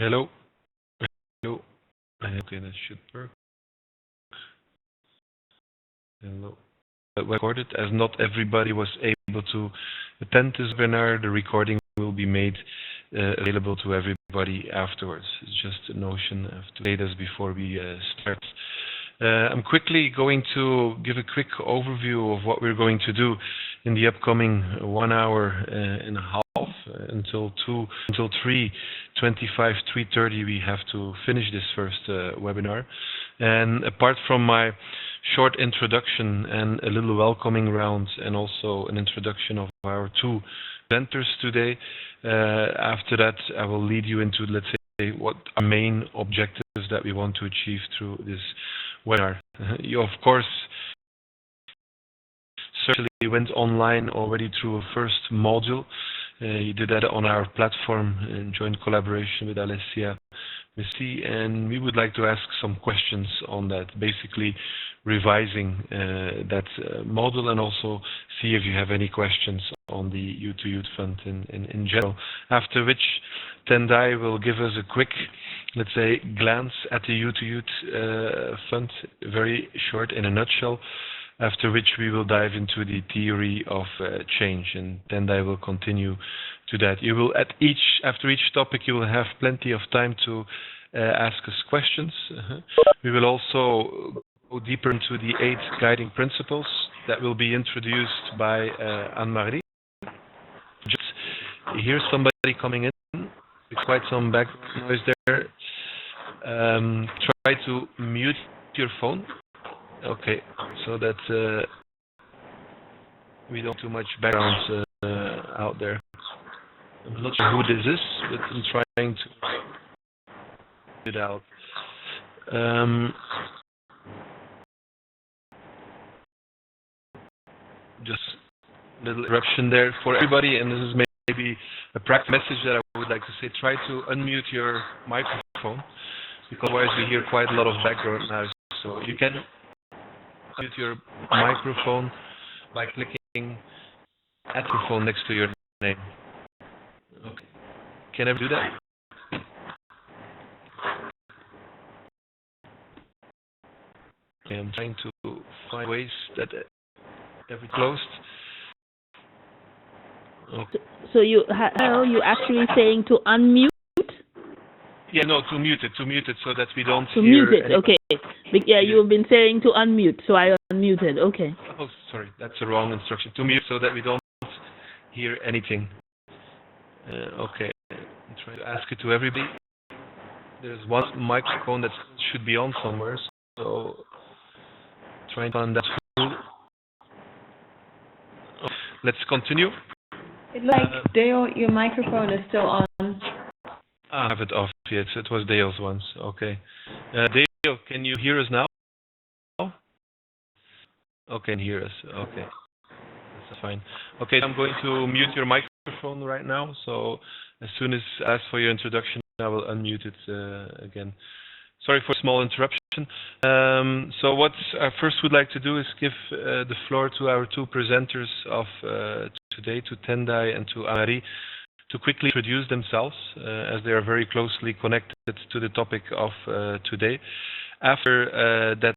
Hello. Hello. Okay, that should work. Hello. Recorded, as not everybody was able to attend this webinar. The recording will be made available to everybody afterwards. It's just a notion of to say this before we start. I'm quickly going to give a quick overview of what we're going to do in the upcoming 1 hour and a half until 3:25, 3:30 we have to finish this first webinar. And apart from my short introduction and a little welcoming round and also an introduction of our two presenters today, after that I will lead you into, let's say, what our main objectives that we want to achieve through this webinar. You, of course, certainly went online already through a first module. You did that on our platform in joint collaboration with Alessia Messi, and we would like to ask some questions on that, basically revising that model, and also see if you have any questions on the Y2Y Fund in general. After which Tendai will give us a quick, let's say, glance at the Y2Y Fund, very short in a nutshell, after which we will dive into the theory of change, and Tendai will continue to that. You will, after each topic, you will have plenty of time to ask us questions. We will also go deeper into the 8 guiding principles that will be introduced by Anne-Marie. Just hear somebody coming in. There's quite some background noise there. Try to mute your phone. Okay, so that we don't have too much background out there. I'm not sure who this is, but I'm trying to get it out. Just a little interruption there for everybody, and this is maybe a practice message that I would like to say. Try to unmute your microphone, because otherwise we hear quite a lot of background noise. So you can unmute your microphone by clicking at the phone next to your name. Okay. Can I do that? Okay, I'm trying to find ways that every closed. Okay. So you actually saying to unmute? Yeah, no, to mute it so that we don't to hear. To mute it, okay. Yeah, you've been saying to unmute, so I unmuted, okay. Oh, sorry, that's the wrong instruction. To mute so that we don't hear anything. Okay, I'm trying to ask it to everybody. There's one microphone that should be on somewhere, so trying to find that tool. Let's continue. It looks like Dale, your microphone is still on. I have it off yet. It was Dale's once. Okay. Dale, can you hear us now? Okay, hear us. Okay, that's fine. Okay, I'm going to mute your microphone right now. So as soon as I ask for your introduction, I will unmute it again. Sorry for a small interruption. So what I first would like to do is give the floor to our two presenters of today, to Tendai and to Anne-Marie, to quickly introduce themselves, as they are very closely connected to the topic of today. After that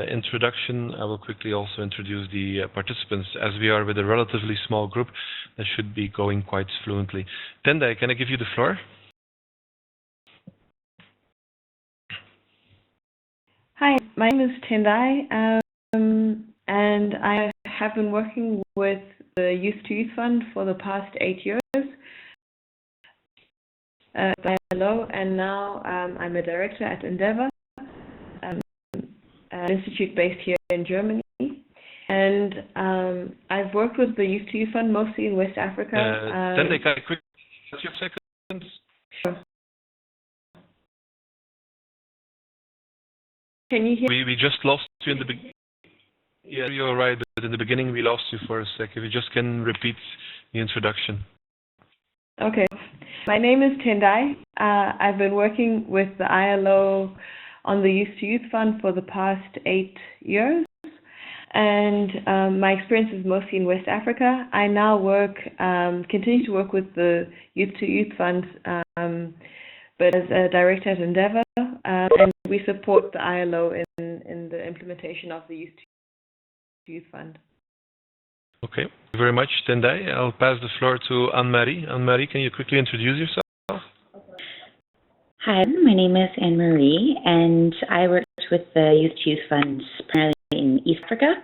introduction, I will quickly also introduce the participants, as we are with a relatively small group that should be going quite fluently. Tendai, can I give you the floor? Hi, my name is Tendai, and I have been working with the Y2Y Fund for the past 8 years. Hello, and now I'm a director at Endeavor, an institute based here in Germany. And I've worked with the Y2Y Fund mostly in West Africa. Tendai, can I quickly ask you a second? Sure. Can you hear? We just lost you in the beginning. Yeah, you're right, but in the beginning we lost you for a sec. If you just can repeat the introduction. Okay. My name is Tendai. I've been working with the ILO on the Y2Y Fund for the past 8 years. And my experience is mostly in West Africa. I now continue to work with the Y2Y Fund but as a director at Endeavour, and we support the ILO in the implementation of the Youth Fund. Okay, thank you very much, Tendai. I'll pass the floor to Anne-Marie. Anne-Marie, can you quickly introduce yourself? Hi, my name is Anne-Marie, and I worked with the Youth Fund primarily in East Africa.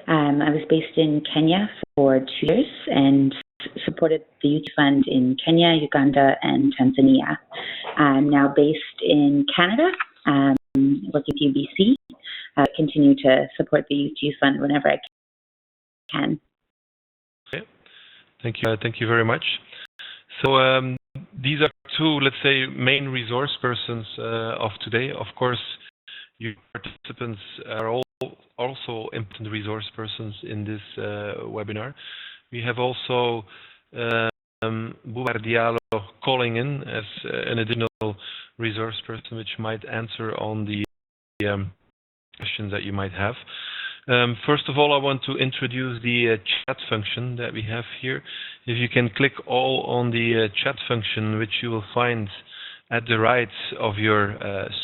I was based in Kenya for 2 years and supported the Youth Fund in Kenya, Uganda, and Tanzania. I'm now based in Canada, working with UBC. Continue to support the Youth Fund whenever I can. Okay, thank you very much. So these are two, let's say, main resource persons of today. Of course, you participants are all also important resource persons in this webinar. We have also Boubar Diallo calling in as an additional resource person, which might answer on the questions that you might have. First of all, I want to introduce the chat function that we have here. If you can click all on the chat function, which you will find at the right of your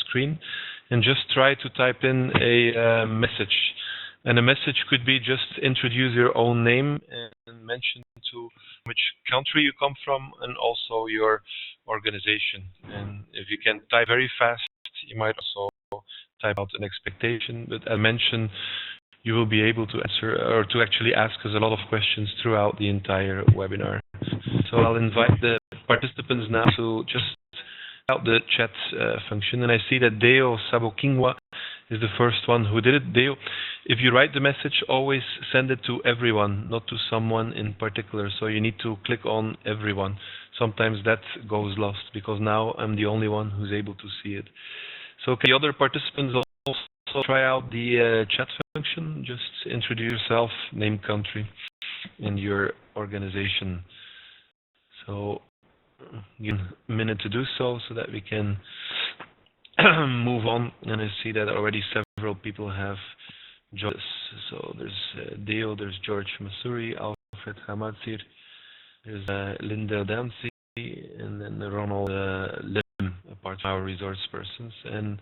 screen, and just try to type in a message. And a message could be just introduce your own name and mention to which country you come from and also your organization. And if you can type very fast, you might also type out an expectation. But as mentioned, you will be able to answer or to actually ask us a lot of questions throughout the entire webinar. So I'll invite the participants now to just out the chat function, and I see that Deo Sabokingwa is the first one who did it. Deo, if you write the message, always send it to everyone, not to someone in particular. So you need to click on everyone. Sometimes that goes lost because now I'm the only one who's able to see it. So can the other participants also try out the chat function? Just introduce yourself, name, country, and your organization. So give a minute to do so that we can move on. And I see that already several people have joined us. So there's Deo, there's George Masuri, Alfred Hamadsir, there's Linda Dancy, and then Ronald Lim, a part of our resource persons. And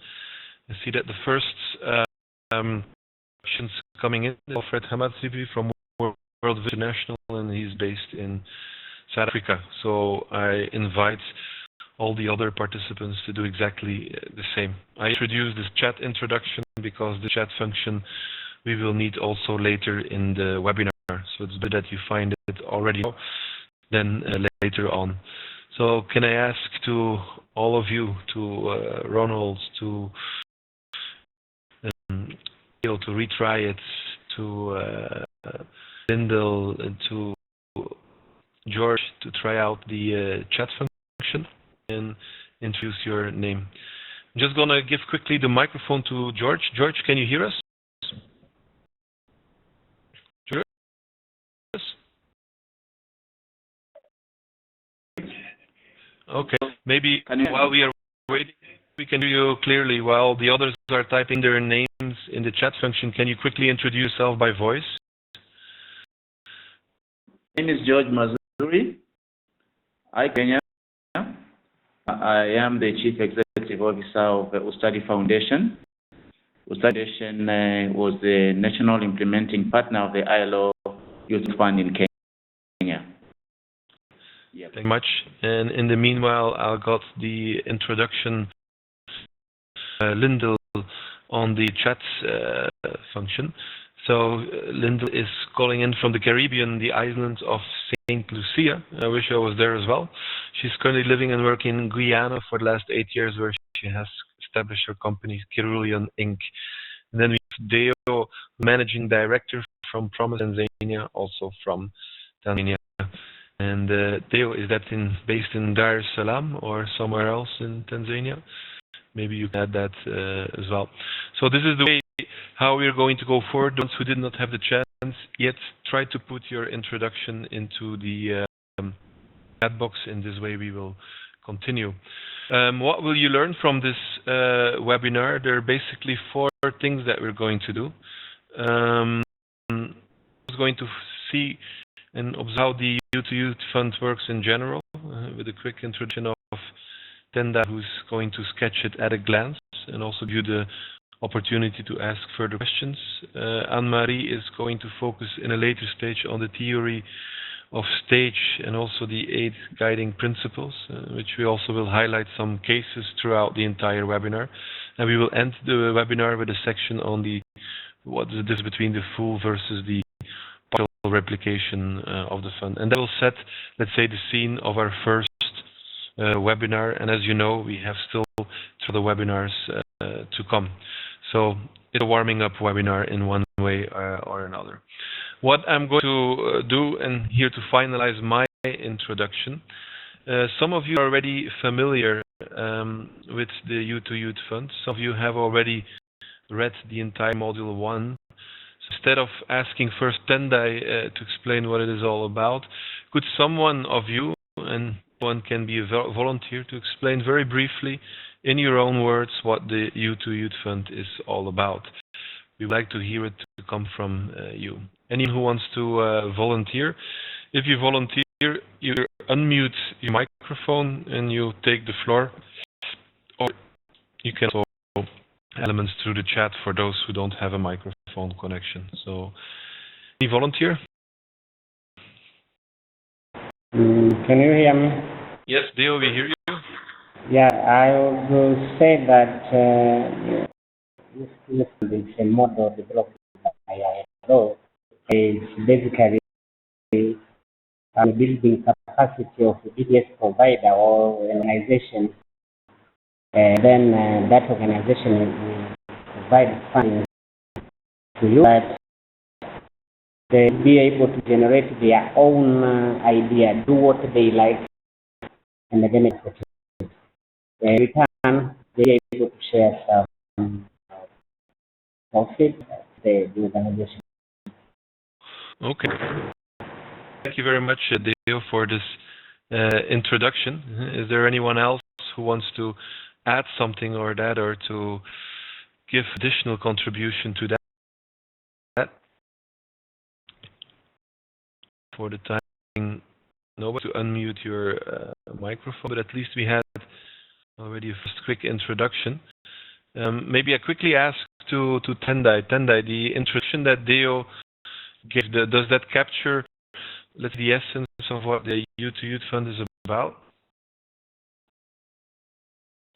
I see that the first questions coming in, Alfred Hamadsir from World International, and he's based in South Africa. So I invite all the other participants to do exactly the same. I introduced this chat introduction because the chat function we will need also later in the webinar. So it's good that you find it already then later on. So can I ask to all of you, to Ronald, to retry it, to Lindell, and to George to try out the chat function and introduce your name. I'm just going to give quickly the microphone to George. George, can you hear us? George? Okay, maybe while we are waiting, we can hear you clearly while the others are typing their names in the chat function. Can you quickly introduce yourself by voice? My name is George Mazuri. Hi, Kenya. I am the Chief Executive Officer of the Ustadi Foundation. Ustadi Foundation was the national implementing partner of the ILO Youth Fund in Kenya. Yep. Thank you much. And in the meanwhile, I got the introduction, Lindell, on the chat function. So Lindell is calling in from the Caribbean, the island of St. Lucia. I wish I was there as well. She's currently living and working in Guyana for the last 8 years, where she has established her company, Cerulean Inc. And then we have Deo, Managing Director from Promise Tanzania, also from Tanzania. And Deo, is that based in Dar es Salaam or somewhere else in Tanzania? Maybe you can add that as well. So this is the way how we are going to go forward. Those who did not have the chance yet, try to put your introduction into the chat box. In this way we will continue. What will you learn from this webinar? There are basically 4 things that we're going to do. We're going to see and observe how the Y2Y Fund works in general, with a quick introduction of Tenda, who's going to sketch it at a glance and also give you the opportunity to ask further questions. Anne-Marie is going to focus in a later stage on the theory of stage and also the 8 guiding principles, which we also will highlight some cases throughout the entire webinar. And we will end the webinar with a section on what is the difference between the full versus the partial replication of the fund. And that will set, let's say, the scene of our first webinar. And as you know, we have still the webinars to come. So it's a warming up webinar in one way or another. What I'm going to do, and here to finalize my introduction, some of you are already familiar with the Y2Y Fund. Some of you have already read the entire Module 1. So instead of asking first Tendai to explain what it is all about, could someone of you, and one can be a volunteer, to explain very briefly in your own words what the Y2Y Fund is all about? We would like to hear it to come from you. Anyone who wants to volunteer, if you volunteer, you unmute your microphone and you take the floor, or you can also elements through the chat for those who don't have a microphone connection. So, any volunteer? Can you hear me? Yes, Deo, we hear you. Yeah, I would say that this is a model developed by ILO. It's basically building capacity of a BDS provider or organization. Then that organization will provide funding to you that they be able to generate their own idea, do what they like, and then export it. In return, they are able to share some profit the organization. Okay. Thank you very much, Deo, for this introduction. Is there anyone else who wants to add something or that, or to give additional contribution to that? For the time, nobody to unmute your microphone, but at least we had already a first quick introduction. Maybe I quickly ask to Tendai. Tendai, the introduction that Deo gave, does that capture, let's say, the essence of what the Y2Y Fund is about?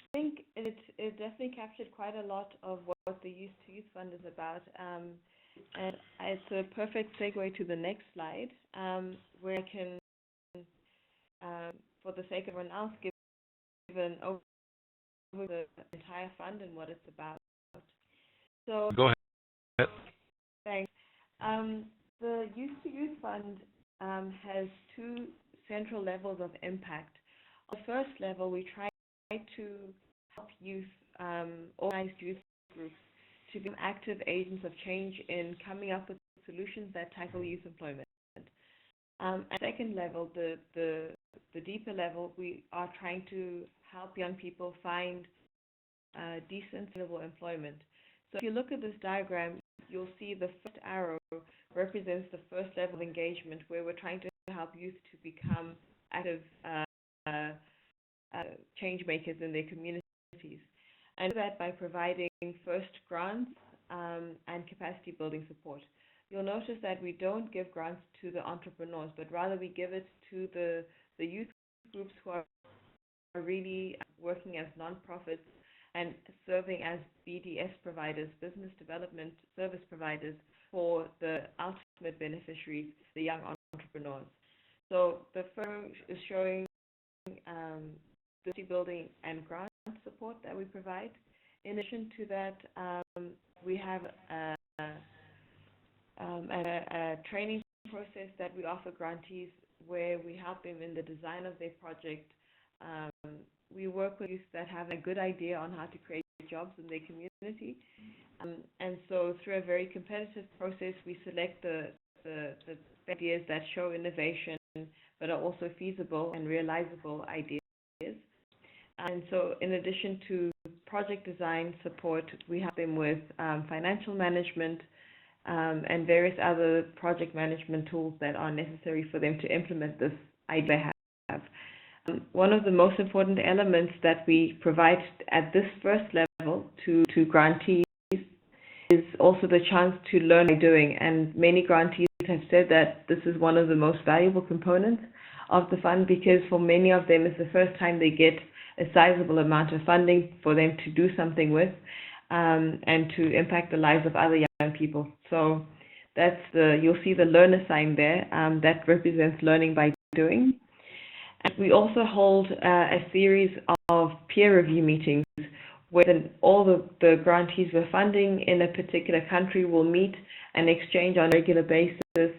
I think it definitely captured quite a lot of what the Y2Y Fund is about. And it's a perfect segue to the next slide, where I can, for the sake of everyone else, give an overview of the entire fund and what it's about. So, go ahead. Thanks. The Y2Y Fund has 2 central levels of impact. On the first level, we try to help youth, organized youth groups, to become active agents of change in coming up with solutions that tackle youth employment. At second level, the deeper level, we are trying to help young people find decent, sustainable employment. So if you look at this diagram, you'll see the first arrow represents the first level of engagement, where we're trying to help youth to become active change makers in their communities. And do that by providing first grants and capacity building support. You'll notice that we don't give grants to the entrepreneurs, but rather we give it to the youth groups who are really working as nonprofits and serving as BDS providers, business development service providers, for the ultimate beneficiaries, the young entrepreneurs. So the first is showing the building and grant support that we provide. In addition to that, we have a training process that we offer grantees, where we help them in the design of their project. We work with youth that have a good idea on how to create jobs in their community. And so through a very competitive process, we select the ideas that show innovation, but are also feasible and realizable ideas. And so in addition to project design support, we help them with financial management and various other project management tools that are necessary for them to implement this idea they have. one of the most important elements that we provide at this first level to grantees is also the chance to learn by doing. And many grantees have said that this is one of the most valuable components of the fund, because for many of them it's the first time they get a sizable amount of funding for them to do something with, and to impact the lives of other young people. So that's you'll see the learner sign there, that represents learning by doing. And we also hold a series of peer review meetings where all the grantees we're funding in a particular country will meet and exchange on a regular basis.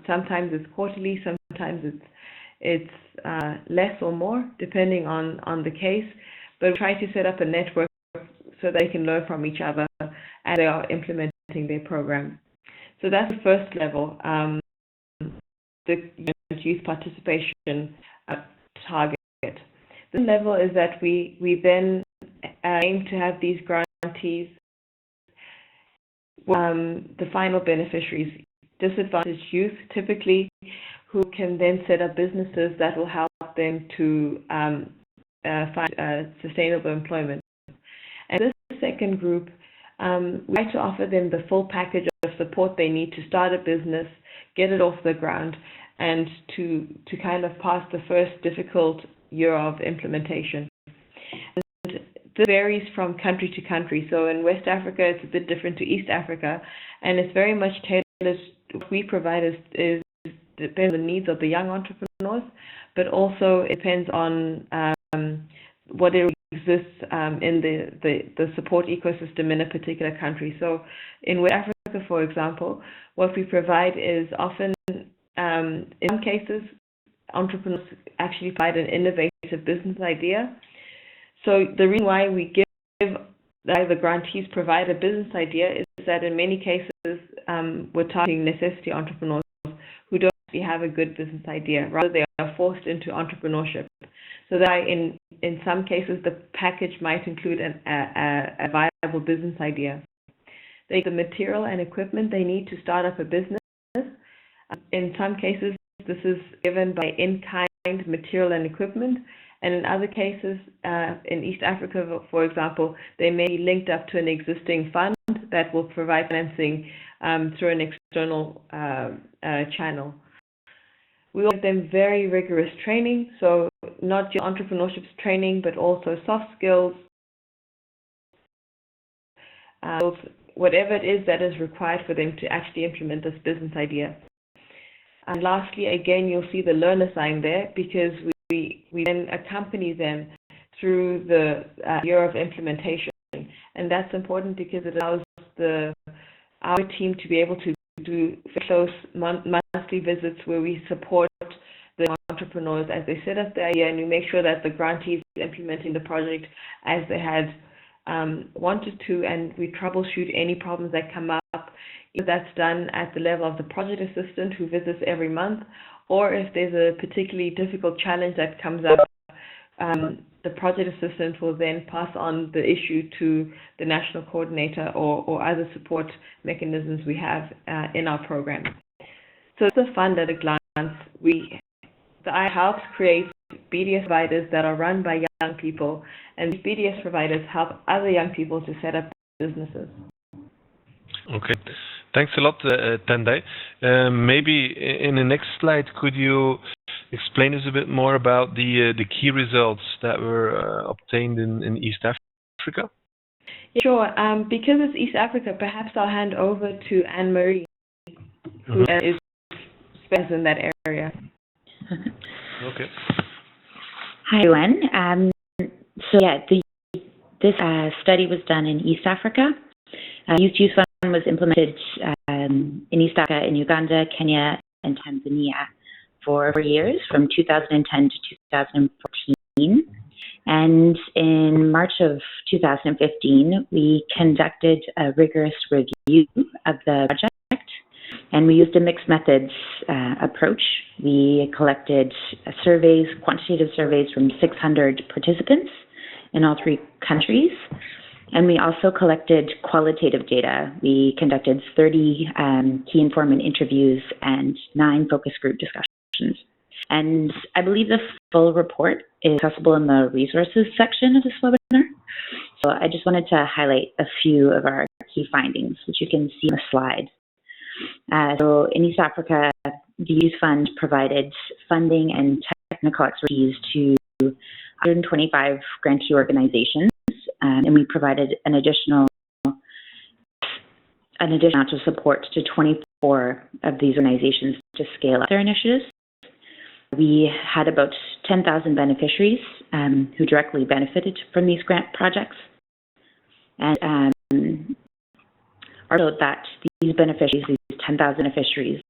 Sometimes it's quarterly, sometimes it's less or more, depending on the case. But we try to set up a network so they can learn from each other as they are implementing their program. So that's the first level, the youth participation target. The level is that we then aim to have these grantees, the final beneficiaries, disadvantaged youth typically, who can then set up businesses that will help them to find sustainable employment. And this second group, we like to offer them the full package of support they need to start a business, get it off the ground, and to kind of pass the first difficult year of implementation. And this varies from country to country. So in West Africa, it's a bit different to East Africa, and it's very much tailored. What we provide is depends on the needs of the young entrepreneurs, but also it depends on what exists in the support ecosystem in a particular country. So in West Africa, for example, what we provide is often, in some cases, entrepreneurs actually provide an innovative business idea. So the reason why we give the grantees provide a business idea is that in many cases we're targeting necessity entrepreneurs who don't actually have a good business idea. Rather, they are forced into entrepreneurship. So that in some cases the package might include a viable business idea. They get the material and equipment they need to start up a business. In some cases, this is given by in-kind material and equipment, and in other cases, in East Africa, for example, they may be linked up to an existing fund that will provide financing through an external channel. We will give them very rigorous training, so not just entrepreneurship training, but also soft skills, whatever it is that is required for them to actually implement this business idea. And lastly, again, you'll see the learner sign there, because we then accompany them through the year of implementation. And that's important because it allows our team to be able to do close monthly visits where we support the entrepreneurs as they set up the idea, and we make sure that the grantees are implementing the project as they had wanted to, and we troubleshoot any problems that come up. If that's done at the level of the project assistant who visits every month, or if there's a particularly difficult challenge that comes up, the project assistant will then pass on the issue to the national coordinator or other support mechanisms we have in our program. So it's a fund at a glance. The I helps create BDS providers that are run by young people, and these BDS providers help other young people to set up businesses. Okay. Thanks a lot, Tendai. Maybe in the next slide, could you explain us a bit more about the key results that were obtained in East Africa? Sure. Because it's East Africa, perhaps I'll hand over to Anne-Marie, who is specialized in that area. Okay. Hi, everyone. This study was done in East Africa. Y2Y Fund was implemented in East Africa, in Uganda, Kenya, and Tanzania for 4 years, from 2010 to 2014. And in March of 2015, we conducted a rigorous review of the project, and we used a mixed methods approach. We collected surveys, quantitative surveys from 600 participants in all 3 countries. And we also collected qualitative data. We conducted 30 key informant interviews and 9 focus group discussions. And I believe the full report is accessible in the resources section of this webinar. So I just wanted to highlight a few of our key findings, which you can see on the slide. So in East Africa, the Youth Fund provided funding and technical expertise to 125 grantee organizations, and we provided an additional amount of support to 24 of these organizations to scale up their initiatives. We had about 10,000 beneficiaries who directly benefited from these grant projects. And also that these beneficiaries, these 10,000 beneficiaries,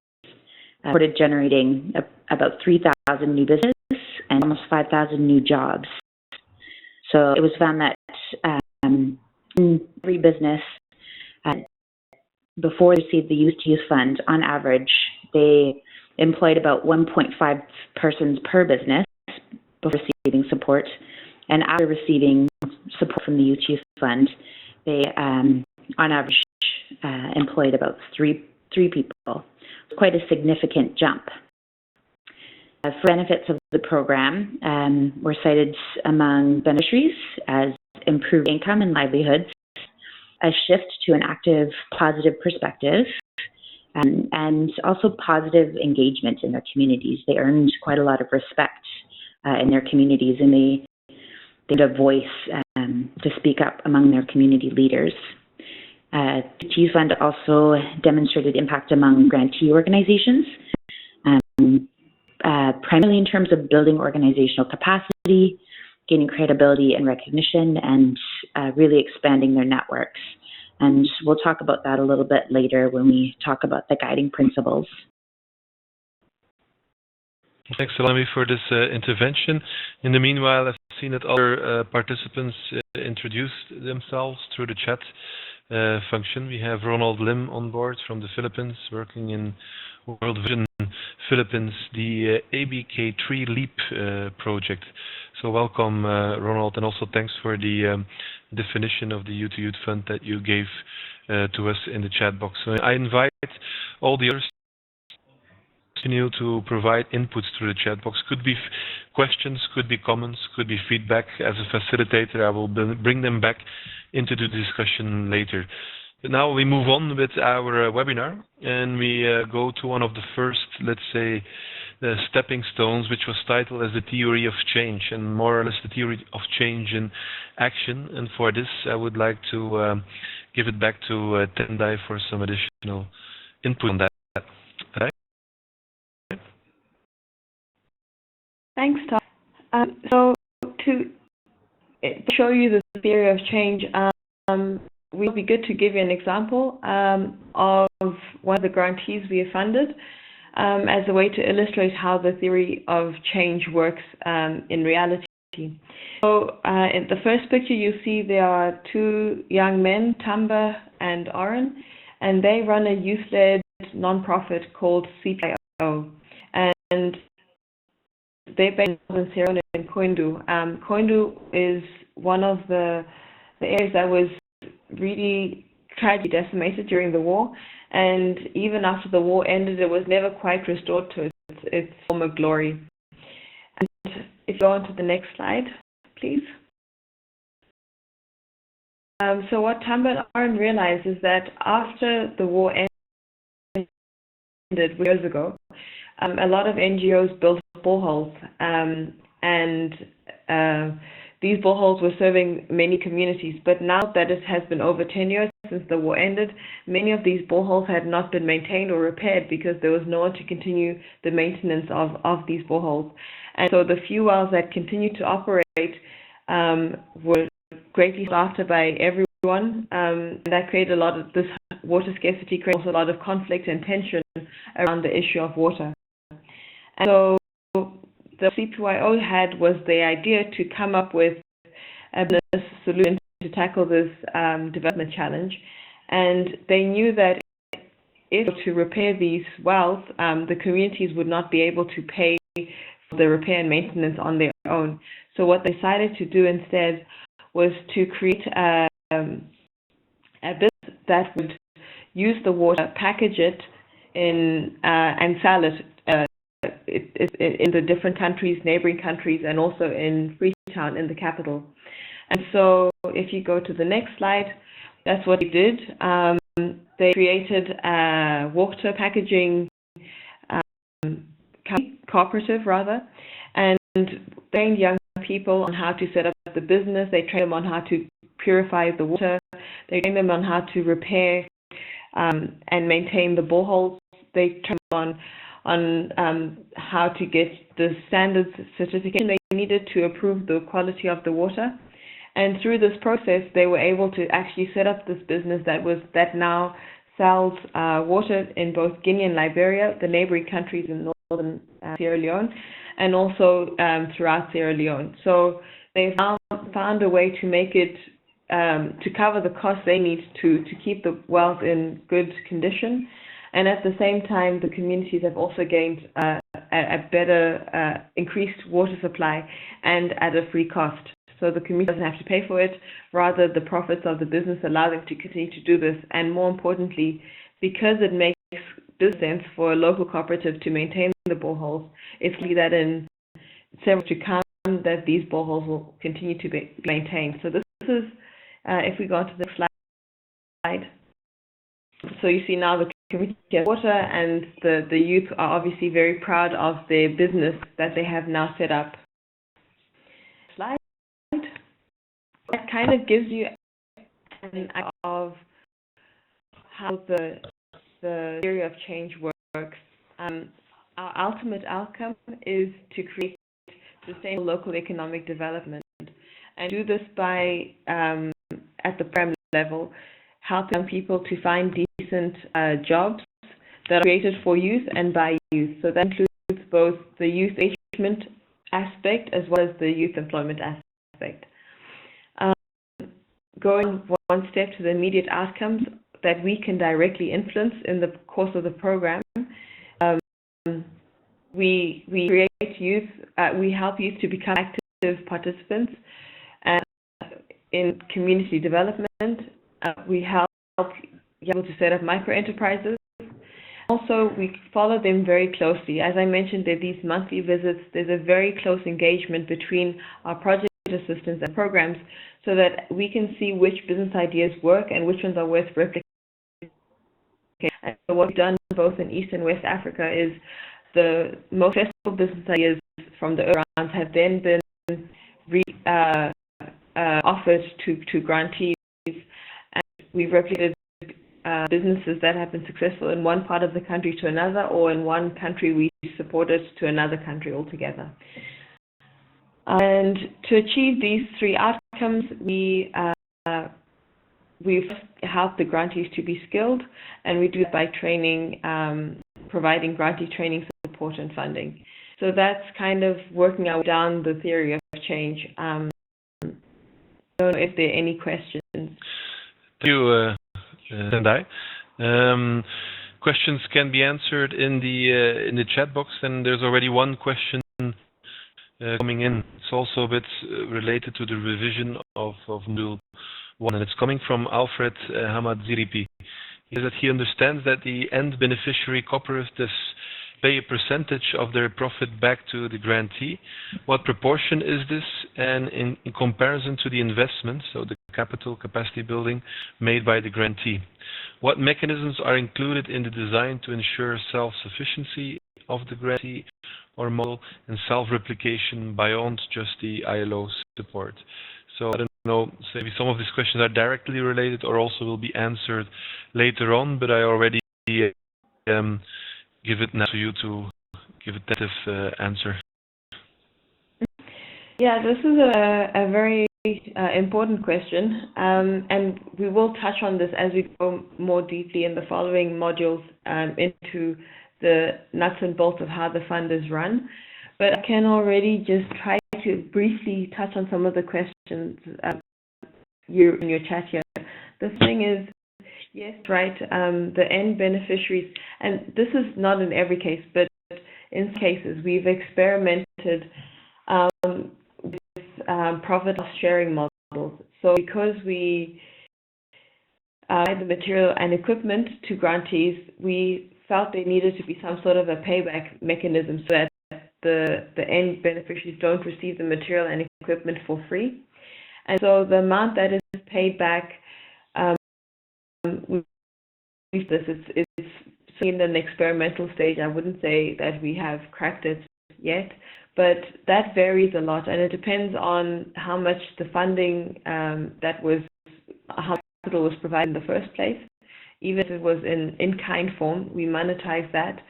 reported generating about 3,000 new businesses and almost 5,000 new jobs. So it was found that in every business, before they received the Youth Fund, on average, they employed about 1.5 persons per business before receiving support. And after receiving support from the Youth Fund, they, on average, employed about three people. Quite a significant jump. For benefits of the program were cited among beneficiaries as improved income and livelihoods, a shift to an active, positive perspective, and also positive engagement in their communities. They earned quite a lot of respect in their communities, and they had a voice to speak up among their community leaders. The Youth Fund also demonstrated impact among grantee organizations, primarily in terms of building organizational capacity, gaining credibility and recognition, and really expanding their networks. And we'll talk about that a little bit later when we talk about the guiding principles. Thanks, Salami, for this intervention. In the meanwhile, I've seen that other participants introduced themselves through the chat function. We have Ronald Lim on board from the Philippines, working in World Vision Philippines, the ABK3 LEAP project. So welcome, Ronald, and also thanks for the definition of the Youth Fund that you gave to us in the chat box. So I invite all the others to continue to provide inputs through the chat box. Could be questions, could be comments, could be feedback. As a facilitator, I will bring them back into the discussion later. But now we move on with our webinar, and we go to one of the first, let's say, the stepping stones, which was titled as the theory of change, and more or less the theory of change in action. And for this, I would like to give it back to Tendai for some additional input on that. Right? Thanks, Tom. So to show you the theory of change, it would be good to give you an example of one of the grantees we have funded as a way to illustrate how the theory of change works in reality. So in the first picture you see there are two young men, Tamba and Oren, and they run a youth-led non-profit called CPIO. And they're based in Sierra Leone and Koindu. Koindu is one of the areas that was really tragically decimated during the war, and even after the war ended, it was never quite restored to its former glory. And if you go on to the next slide, please. So what Tamba and Aaron realized is that after the war ended years ago, a lot of NGOs built boreholes, and these boreholes were serving many communities. But now that it has been over 10 years since the war ended, many of these boreholes had not been maintained or repaired because there was no one to continue the maintenance of these boreholes. And so the few wells that continued to operate were greatly sought after by everyone. That created a lot of this water scarcity, created also a lot of conflict and tension around the issue of water. And so the CPYO had was the idea to come up with a business solution to tackle this development challenge. And they knew that if to repair these wells, the communities would not be able to pay for the repair and maintenance on their own. So what they decided to do instead was to create a business that would use the water, package it in and sell it in the different countries, neighboring countries, and also in Freetown, in the capital. And so if you go to the next slide, that's what they did. They created a water packaging cooperative, rather, and trained young people on how to set up the business. They trained them on how to purify the water. They trained them on how to repair and maintain the boreholes. They trained them on how to get the standards certification they needed to approve the quality of the water. And through this process, they were able to actually set up this business that now sells water in both Guinea and Liberia, the neighboring countries in northern Sierra Leone, and also throughout Sierra Leone. So they've now found a way to make it, to cover the costs they need to keep the wells in good condition. And at the same time, the communities have also gained a better, increased water supply and at a free cost. So the community doesn't have to pay for it, rather the profits of the business allow them to continue to do this. And more importantly, because it makes business sense for a local cooperative to maintain the boreholes, it's likely that in several to come that these boreholes will continue to be maintained. So this is, if we go on to the next slide. So you see now the community has water, and the youth are obviously very proud of their business that they have now set up. Slide. That kind of gives you an idea of how the theory of change works. Our ultimate outcome is to create sustainable local economic development, and do this by, at the prem level, helping people to find decent jobs that are created for youth and by youth. So that includes both the youth engagement aspect as well as the youth employment aspect. Going one step to the immediate outcomes that we can directly influence in the course of the program, we create youth, we help youth to become active participants in community development. We help able to set up micro enterprises. Also, we follow them very closely. As I mentioned, there are these monthly visits. There's a very close engagement between our project assistants and programs, so that we can see which business ideas work and which ones are worth replicating. And so what we've done both in East and West Africa is the most successful business ideas from the rounds have then been offered to grantees, and we've replicated businesses that have been successful in one part of the country to another, or in one country we support it to another country altogether. And to achieve these three outcomes, we've helped the grantees to be skilled, and we do it by training, providing grantee training support and funding. So that's kind of working our way down the theory of change. I don't know if there are any questions. Thank you, Tendai. Questions can be answered in the chat box, and there's already one question coming in. It's also a bit related to the revision of Module 1, and it's coming from Alfred Hamad Ziripi. He says that he understands that the end beneficiary cooperatives pay a percentage of their profit back to the grantee. What proportion is this, and in comparison to the investment, so the capital capacity building made by the grantee? What mechanisms are included in the design to ensure self-sufficiency of the grantee or model and self-replication beyond just the ILO support? So I don't know, maybe some of these questions are directly related or also will be answered later on, but I already give it now to you to give a tentative answer. Yeah, this is a very important question, and we will touch on this as we go more deeply in the following modules into the nuts and bolts of how the fund is run. But I can already just try to briefly touch on some of the questions in your chat here. The thing is, yes, right, the end beneficiaries, and this is not in every case, but in some cases, we've experimented with profit loss sharing models. So because we provide the material and equipment to grantees, we felt there needed to be some sort of a payback mechanism so that the end beneficiaries don't receive the material and equipment for free. And so the amount that is paid back, it's in an experimental stage. I wouldn't say that we have cracked it yet, but that varies a lot, and it depends on how much the funding how capital was provided in the first place. Even if it was in kind form, we monetize that.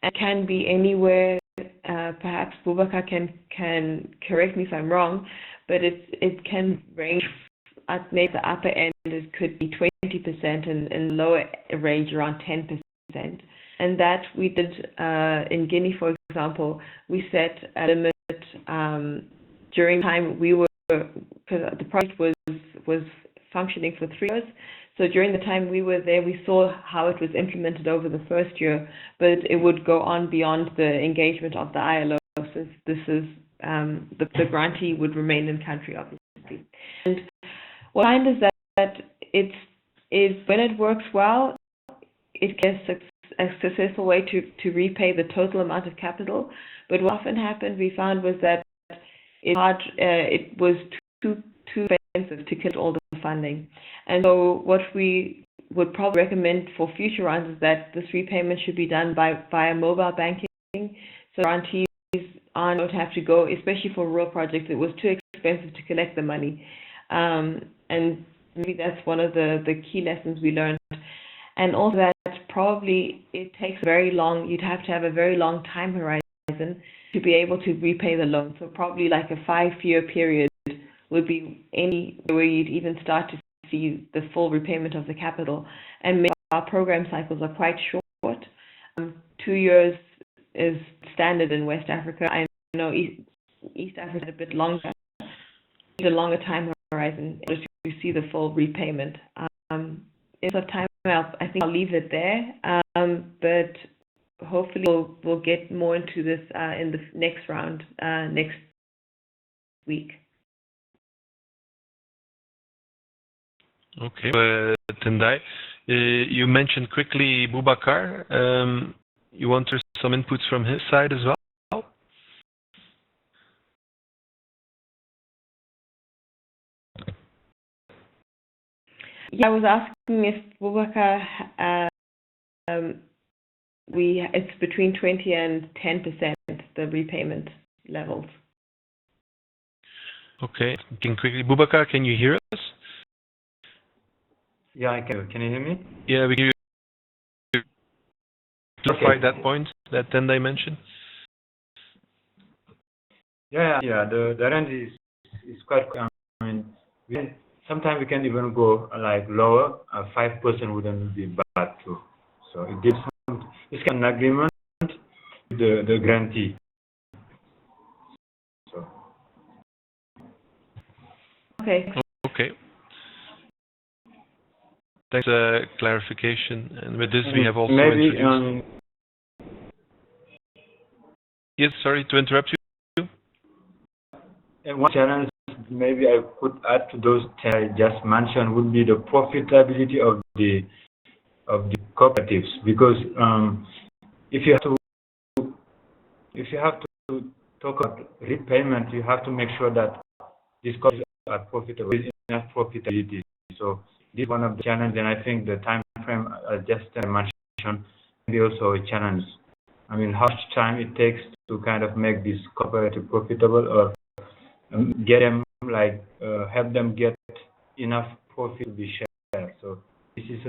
It can be anywhere. Perhaps Boubacar can correct me if I'm wrong, but it can range. At maybe the upper end, it could be 20%, and lower range around 10%. And that we did in Guinea, for example. We set a limit during the time we were, because the project was functioning for 3 years. So during the time we were there, we saw how it was implemented over the first year, but it would go on beyond the engagement of the ILO. So this is the grantee would remain in country, obviously. And what I find is that when it works well, it gets a successful way to repay the total amount of capital. But what often happened, we found, was that it was too expensive to get all the funding. And so what we would probably recommend for future rounds is that this repayment should be done via mobile banking. So grantees don't have to go, especially for rural projects. It was too expensive to collect the money. And maybe that's one of the key lessons we learned. And also that probably it takes very long, you'd have to have a very long time horizon to be able to repay the loan. So probably like a 5-year period would be any where you'd even start to see the full repayment of the capital. And maybe our program cycles are quite short. 2 years is standard in West Africa. I know East Africa is a bit longer. Need a longer time horizon to see the full repayment. In terms of time, I think I'll leave it there. But hopefully we'll get more into this in the next round next week. Okay, Tendai, you mentioned quickly Boubacar. You want some inputs from his side as well? Yeah, I was asking if Boubacar, it's between 20 and 10%, the repayment levels. Okay, quickly, Boubacar, can you hear us? Yeah, I can. Can you hear me? Yeah, we can clarify that point that Tendai mentioned. Yeah. The range is quite. I mean, sometimes we can even go like lower. 5% wouldn't be bad too. So it gives it's an agreement with the grantee. So. Okay. Okay. Thanks for clarification. And with this, we have also introduced. Yes, sorry to interrupt you. And one challenge maybe I could add to those I just mentioned would be the profitability of the cooperatives, because if you have to talk about repayment, you have to make sure that these cooperatives are profitable with enough profitability. So this is one of the challenges, and I think the time frame just mentioned may be also a challenge. I mean, how much time it takes to kind of make this cooperative profitable, or get them help them get enough profit to be shared. So this is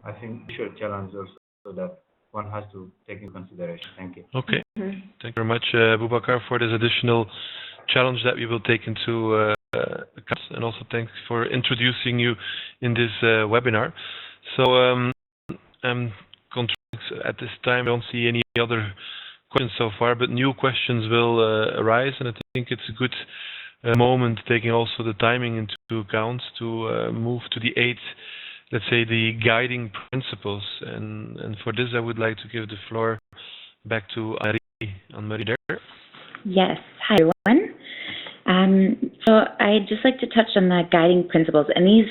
I think a challenge also that one has to take into consideration. Thank you. Okay. Thank you very much, Boubacar, for this additional challenge that we will take into account, and also thanks for introducing you in this webinar. So at this time, I don't see any other questions so far, but new questions will arise, and I think it's a good moment, taking also the timing into account, to move to the 8, let's say, the guiding principles. And for this, I would like to give the floor back to Anne-Marie there. Yes. Hi, everyone. So I'd just like to touch on the guiding principles. And these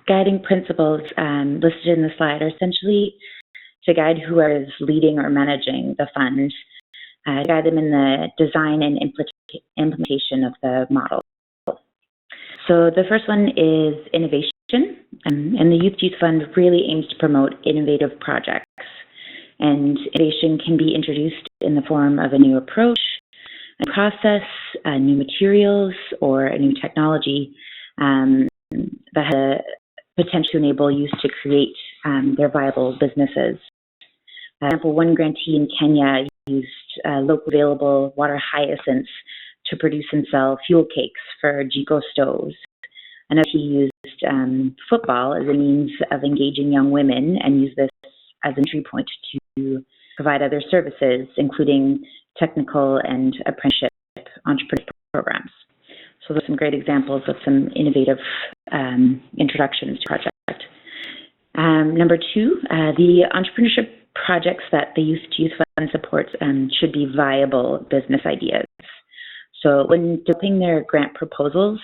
guiding principles listed in the slide are essentially to guide whoever is leading or managing the fund, guide them in the design and implementation of the model. So the first one is innovation, and the Youth Fund really aims to promote innovative projects. And innovation can be introduced in the form of a new approach, a process, new materials, or a new technology that has a potential to enable youth to create their viable businesses. For example, one grantee in Kenya used local available water hyacinths to produce and sell fuel cakes for Jiko stoves. Another he used football as a means of engaging young women and used this as an entry point to provide other services, including technical and apprenticeship entrepreneurship programs. So there's some great examples of some innovative introductions to the project. Number two, the entrepreneurship projects that the Youth Fund supports should be viable business ideas. So when developing their grant proposals,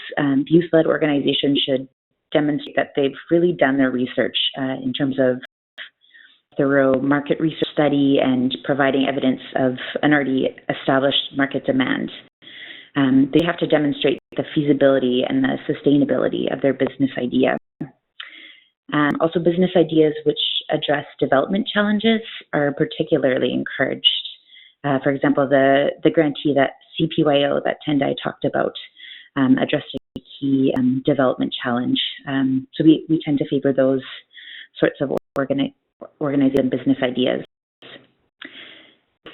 youth-led organizations should demonstrate that they've really done their research in terms of thorough market research study and providing evidence of an already established market demand. They have to demonstrate the feasibility and the sustainability of their business idea. Also, business ideas which address development challenges are particularly encouraged. For example, the grantee that CPYO that Tendai talked about addressed a key development challenge. So we tend to favor those sorts of organizing business ideas.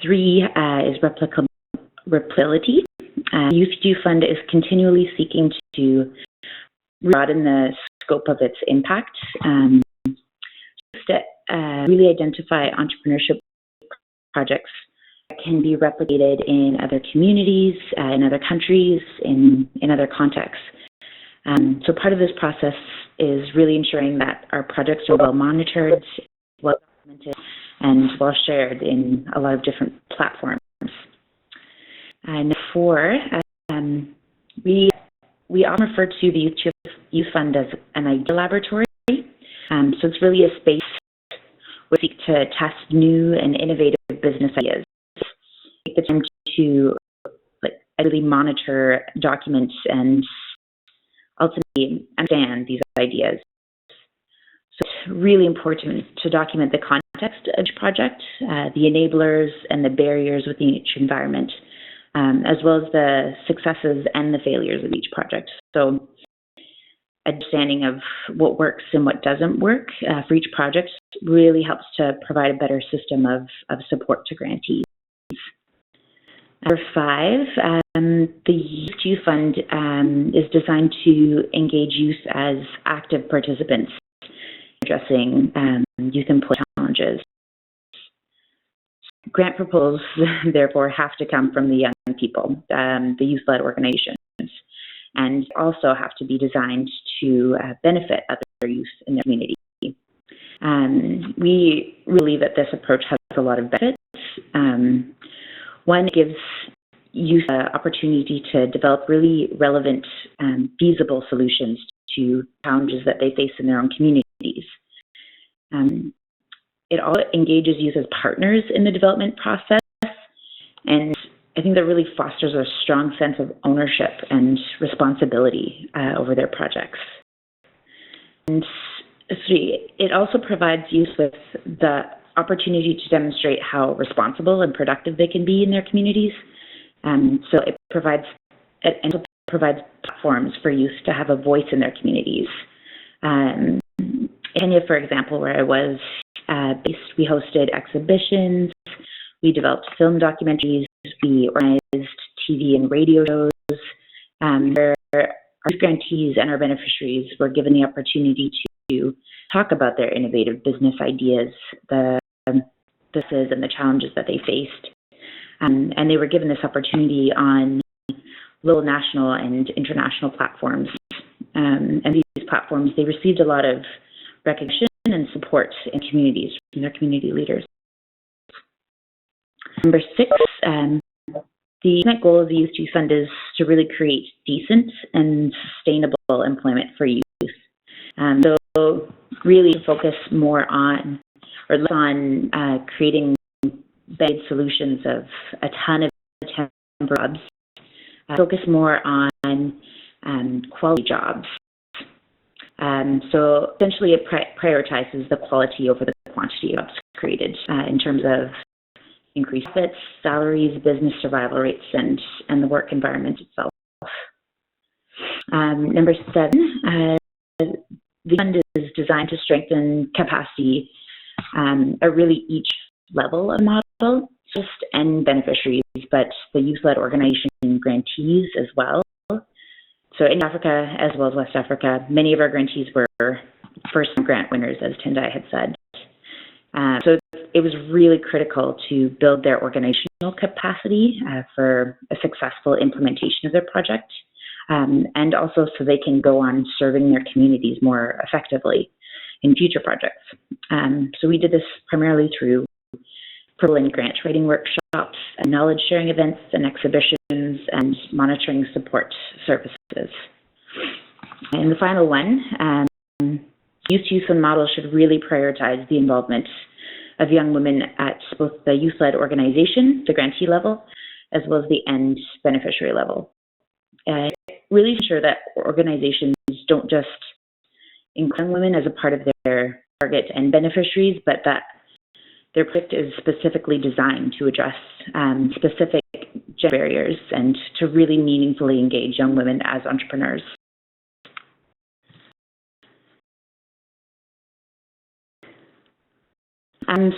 Three is replicability. Youth Fund is continually seeking to broaden the scope of its impact, to really identify entrepreneurship projects that can be replicated in other communities, in other countries, in other contexts. So part of this process is really ensuring that our projects are well monitored, well documented, and well shared in a lot of different platforms. And four, we often refer to the Youth Fund as an idea laboratory. So it's really a space where we seek to test new and innovative business ideas. Take the time to really monitor, document, and ultimately understand these ideas. So it's really important to document the context of each project, the enablers and the barriers within each environment, as well as the successes and the failures of each project. So understanding of what works and what doesn't work for each project really helps to provide a better system of support to grantees. Number five, the Youth Fund is designed to engage youth as active participants addressing youth employment challenges. Grant proposals, therefore, have to come from the young people, the youth-led organizations, and also have to be designed to benefit other youth in the community. We believe that this approach has a lot of benefits. One, it gives youth an opportunity to develop really relevant, feasible solutions to challenges that they face in their own communities. It all engages youth as partners in the development process, and I think that really fosters a strong sense of ownership and responsibility over their projects. And three, it also provides youth with the opportunity to demonstrate how responsible and productive they can be in their communities. So it provides platforms for youth to have a voice in their communities. In Kenya, for example, where I was based, we hosted exhibitions, we developed film documentaries, we organized TV and radio shows, where our grantees and our beneficiaries were given the opportunity to talk about their innovative business ideas, the businesses and the challenges that they faced. And they were given this opportunity on local, national, and international platforms. And these platforms, they received a lot of recognition and support in communities from their community leaders. Number six, the ultimate goal of the Youth Fund is to really create decent and sustainable employment for youth. So really focus more on or less on creating bed solutions of a ton of temporary jobs, focus more on quality jobs. So essentially it prioritizes the quality over the quantity of jobs created in terms of increased profits, salaries, business survival rates, and the work environment itself. Number 7, the fund is designed to strengthen capacity at really each level of model, just and beneficiaries, but the youth-led organization grantees as well. So in Africa, as well as West Africa, many of our grantees were first-time grant winners, as Tendai had said. So it was really critical to build their organizational capacity for a successful implementation of their project, and also so they can go on serving their communities more effectively in future projects. So we did this primarily through and grant writing workshops, and knowledge sharing events and exhibitions, and monitoring support services. And the final one, Youth Fund model should really prioritize the involvement of young women at both the youth-led organization, the grantee level, as well as the end beneficiary level. Really ensure that organizations don't just include women as a part of their target and beneficiaries, but that their project is specifically designed to address specific gender barriers and to really meaningfully engage young women as entrepreneurs.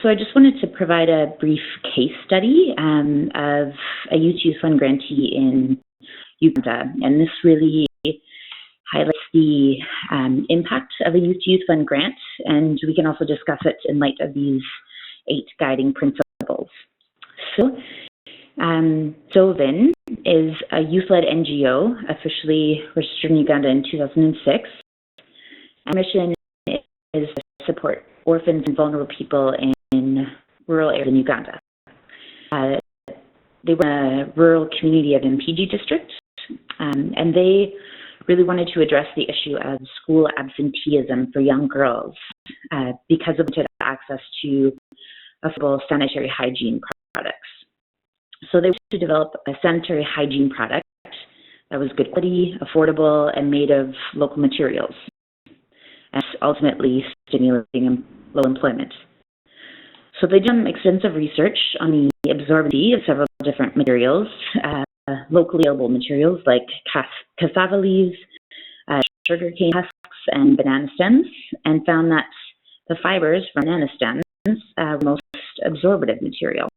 So I just wanted to provide a brief case study of a Youth Fund grantee in Uganda, and this really highlights the impact of a Youth Fund grant, and we can also discuss it in light of these 8 guiding principles. So, SOVIN is a youth-led NGO officially registered in Uganda in 2006. Our mission is to support orphans and vulnerable people in rural areas in Uganda. They were in a rural community of Mpigi district, and they really wanted to address the issue of school absenteeism for young girls because of limited access to affordable sanitary hygiene products. So they wanted to develop a sanitary hygiene product that was good quality, affordable, and made of local materials, and ultimately stimulating low employment. So they did extensive research on the absorbency of several different materials, locally available materials like cassava leaves, sugarcane husks, and banana stems, and found that the fibers from banana stems were most absorbative material.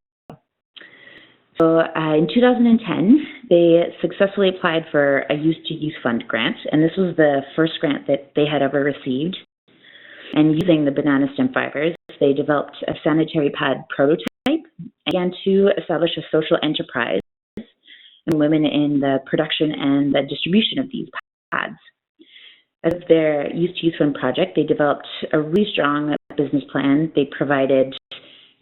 So in 2010, they successfully applied for a Youth Fund grant, and this was the first grant that they had ever received. And using the banana stem fibers, they developed a sanitary pad prototype and began to establish a social enterprise and women in the production and the distribution of these pads. As their Youth Fund project, they developed a really strong business plan. They provided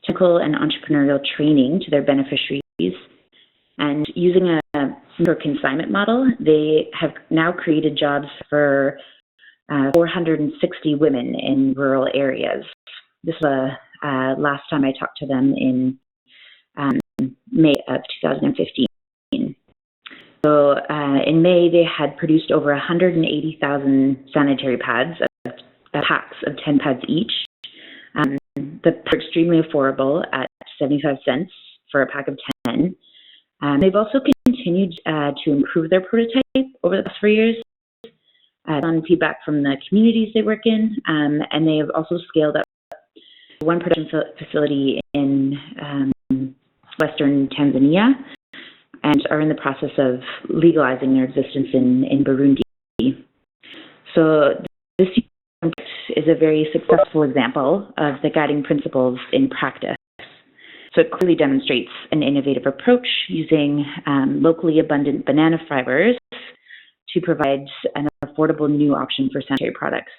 technical and entrepreneurial training to their beneficiaries. And using a consignment model, they have now created jobs for 460 women in rural areas. This was last time I talked to them in May of 2015. So in May, they had produced over 180,000 sanitary pads, packs of 10 pads each. They're extremely affordable at 75 cents for a pack of 10. They've also continued to improve their prototype over the past 4 years on feedback from the communities they work in, and they have also scaled up one production facility in Western Tanzania and are in the process of legalizing their existence in Burundi. So this is a very successful example of the guiding principles in practice. So it clearly demonstrates an innovative approach using locally abundant banana fibers to provide an affordable new option for sanitary products.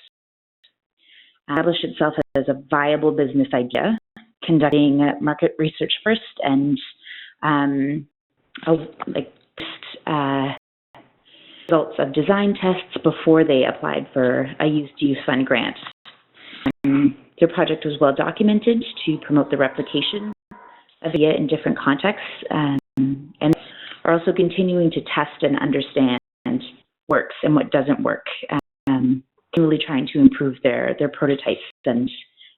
Established itself as a viable business idea, conducting market research first and results of design tests before they applied for a Youth Fund grant. their project was well documented to promote the replication of it in different contexts, and are also continuing to test and understand what works and what doesn't work, really trying to improve their prototypes and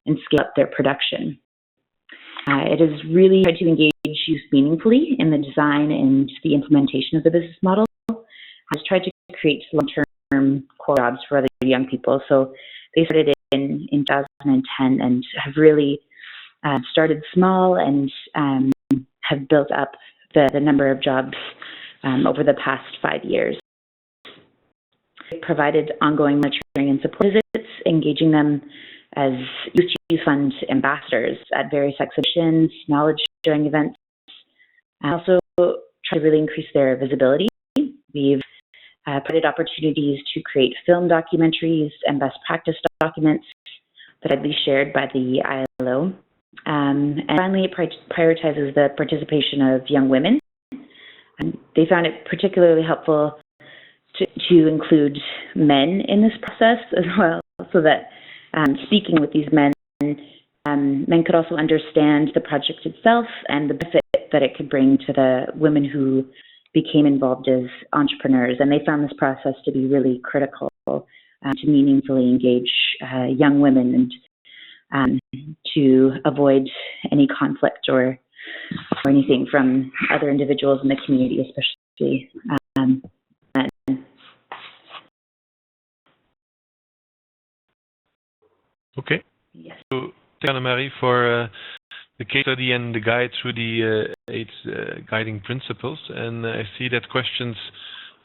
scale up their production. It has really tried to engage youth meaningfully in the design and the implementation of the business model. It has tried to create long-term core jobs for other young people. So they started in 2010 and have really started small and have built up the number of jobs over the past 5 years. They provided ongoing monitoring and support visits, engaging them as Y2Y Fund ambassadors at various exhibitions, knowledge sharing events, and also try to really increase their visibility. We've provided opportunities to create film documentaries and best practice documents that will be shared by the ILO. And finally, it prioritizes the participation of young women. And they found it particularly helpful to include men in this process as well, so that speaking with these men, men could also understand the project itself and the benefit that it could bring to the women who became involved as entrepreneurs. And they found this process to be really critical to meaningfully engage young women and to avoid any conflict or anything from other individuals in the community, especially men. Okay. Yes. So, thank you, Anne-Marie, for the case study and the guide through the 8 guiding principles. And I see that questions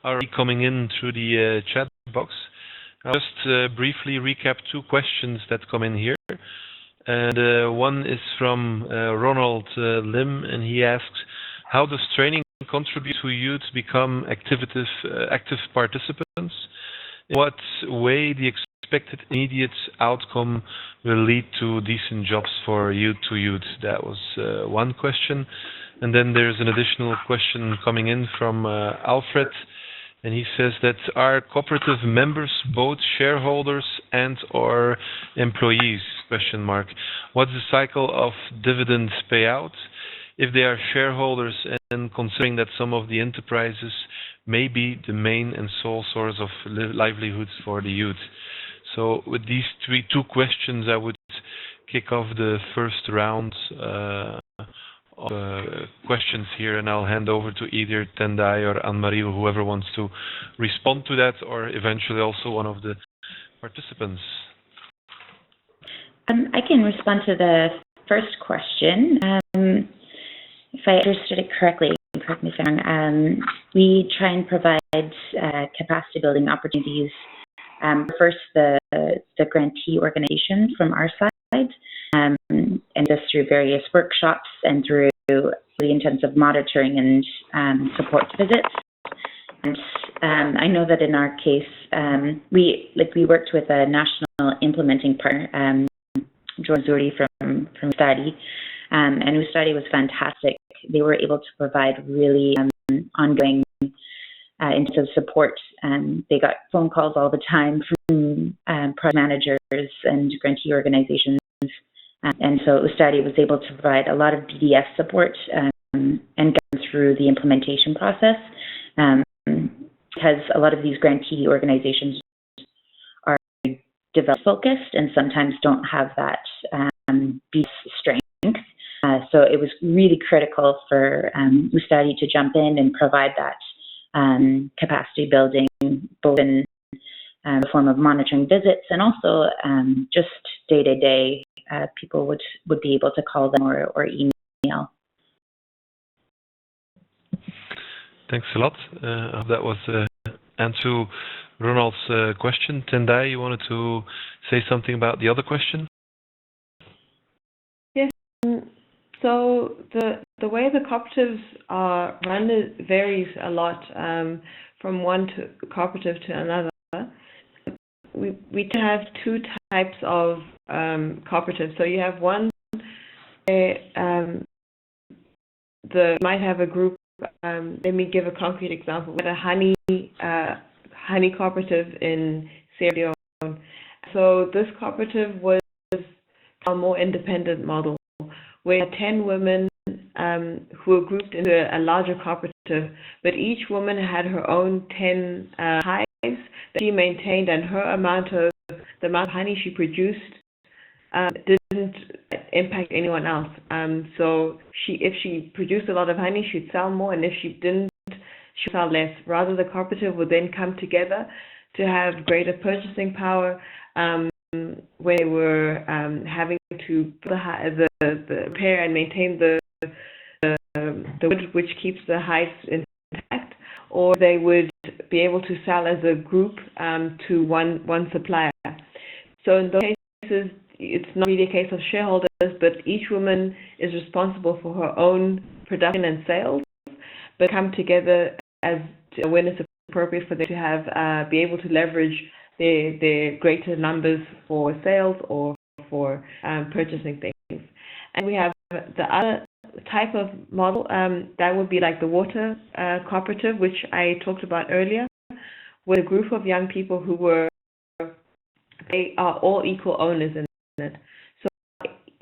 are already coming in through the chat box. I'll just briefly recap 2 questions that come in here. And one is from Ronald Lim, and he asks, how does training contribute to youth become active participants? In what way the expected immediate outcome will lead to decent jobs for youth to youth? That was one question. And then there's an additional question coming in from Alfred, and he says that are cooperative members both shareholders and or employees? Question mark. What's the cycle of dividend payout? If they are shareholders, and considering that some of the enterprises may be the main and sole source of livelihoods for the youth. So with these 2 questions, I would kick off the first round of questions here, and I'll hand over to either Tendai or Anne-Marie or whoever wants to respond to that, or eventually also one of the participants. I can respond to the first question. If I understood it correctly, correct me if I'm wrong, we try and provide capacity building opportunities. First, the grantee organization from our side, and this through various workshops and through really intensive monitoring and support visits. And I know that in our case, we worked with a national implementing partner, George Zuri from Ustadi, and Ustadi was fantastic. They were able to provide really ongoing intensive support. They got phone calls all the time from project managers and grantee organizations. And so Ustadi was able to provide a lot of BDS support and guidance through the implementation process, because a lot of these grantee organizations are development focused and sometimes don't have that BDS strength. So it was really critical for Ustadi to jump in and provide that capacity building, both in the form of monitoring visits and also just day-to-day. People would be able to call them or email. Thanks a lot. That was answer Ronald's question. Tendai, you wanted to say something about the other question? Yes. So the way the cooperatives are run varies a lot from one cooperative to another. We have 2 types of cooperatives. So you have one might have a group. Let me give a concrete example. With a honey cooperative in Sierra Leone. So this cooperative was a more independent model, where 10 women who were grouped into a larger cooperative, but each woman had her own 10 hives that she maintained, and the amount of honey she produced didn't impact anyone else. So if she produced a lot of honey, she'd sell more, and if she didn't, she'd sell less. Rather, the cooperative would then come together to have greater purchasing power, where they were having to repair and maintain the wood, which keeps the hives intact, or they would be able to sell as a group to one supplier. So in those cases, it's not really a case of shareholders, but each woman is responsible for her own production and sales, but come together when it's appropriate for them to have be able to leverage their greater numbers for sales or for purchasing things. And we have the other type of model that would be like the water cooperative, which I talked about earlier, with a group of young people they are all equal owners in it. So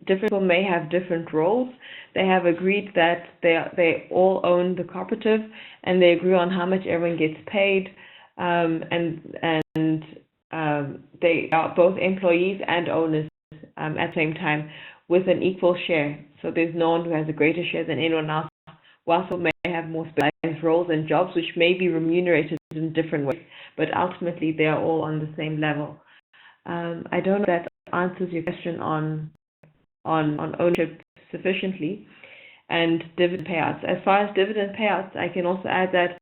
different people may have different roles. They have agreed that they all own the cooperative, and they agree on how much everyone gets paid, and they are both employees and owners at the same time, with an equal share. So there's no one who has a greater share than anyone else, whilst some may have more specialized roles and jobs which may be remunerated in different ways, but ultimately they are all on the same level. I don't know if that answers your question on ownership sufficiently, and dividend payouts. As far as dividend payouts, I can also add that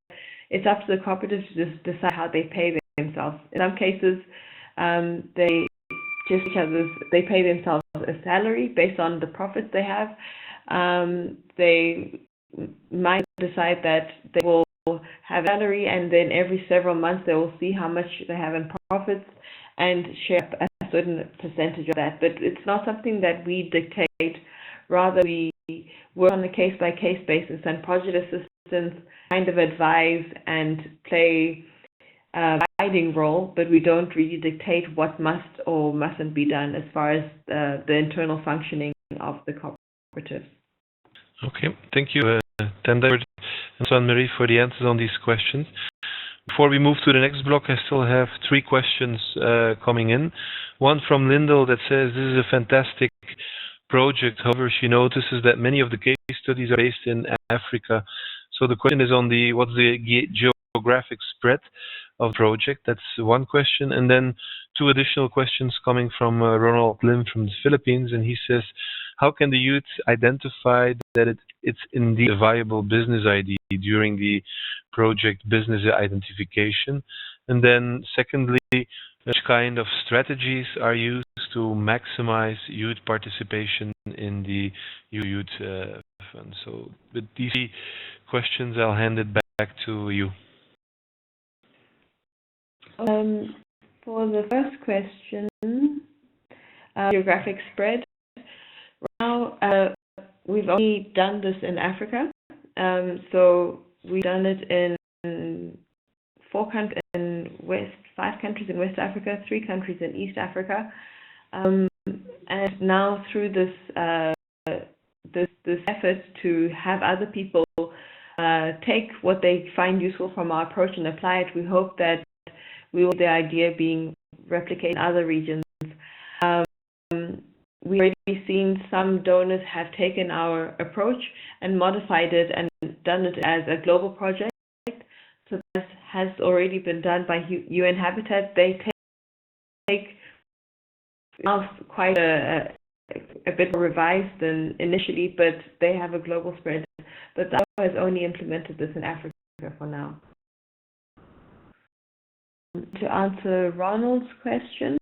it's up to the cooperative to just decide how they pay themselves. In some cases, they pay themselves a salary based on the profits they have. They might decide that they will have a salary, and then every several months they will see how much they have in profits and share a certain percentage of that. But it's not something that we dictate. Rather, we work on a case-by-case basis, and project assistants kind of advise and play a guiding role, but we don't really dictate what must or mustn't be done as far as the internal functioning of the cooperative. Okay, thank you, Tenda and Anne-Marie, for the answers on these questions. Before we move to the next block, I still have 3 questions coming in. One from Lyndall that says, this is a fantastic project. However, she notices that many of the case studies are based in Africa. So the question is on what's the geographic spread of the project? That's one question. And then 2 additional questions coming from Ronald Lim from the Philippines. And he says, how can the youth identify that it's indeed a viable business idea during the project business identification? And then secondly, which kind of strategies are used to maximize youth participation in the Youth Fund? So with these questions, I'll hand it back to you. For the first question, geographic spread. Now, we've only done this in Africa. So we've done it in 4 countries in 5 countries in West Africa, 3 countries in East Africa. And now through this effort to have other people take what they find useful from our approach and apply it, we hope that we will the idea being replicated in other regions. We've already seen some donors have taken our approach and modified it and done it as a global project. So this has already been done by UN Habitat. They take now quite a bit more revised than initially, but they have a global spread. But that has only implemented this in Africa for now. To answer Ronald's question,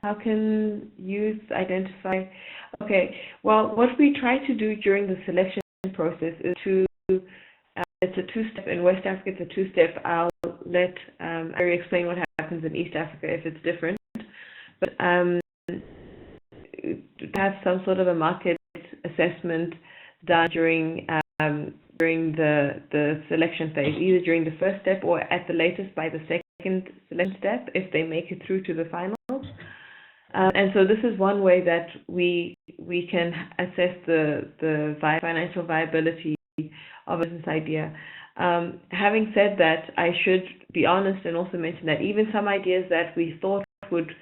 how can youth identify? Okay, well, what we try to do during the selection process is it's a 2-step. In West Africa, it's a 2-step. I'll let Ari explain what happens in East Africa if it's different. But have some sort of a market assessment done during the selection phase, either during the first step or at the latest by the second selection step, if they make it through to the finals. And so this is one way that we can assess the financial viability of a business idea. Having said that, I should be honest and also mention that even some ideas that we thought would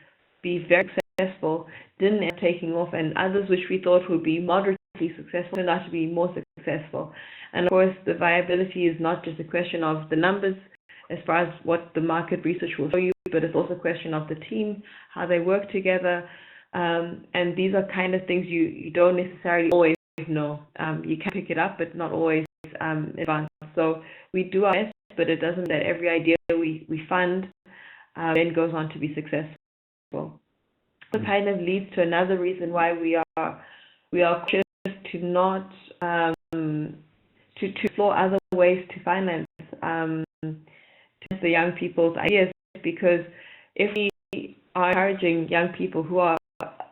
be very successful didn't end up taking off, and others which we thought would be moderately successful turned out to be more successful. And of course, the viability is not just a question of the numbers as far as what the market research will show you, but it's also a question of the team, how they work together. And these are kind of things you don't necessarily always know. You can pick it up, but not always advance. So we do our best, but it doesn't that every idea we fund then goes on to be successful. It kind of leads to another reason why we are cautious to not to explore other ways to finance the young people's ideas, because if we are encouraging young people who are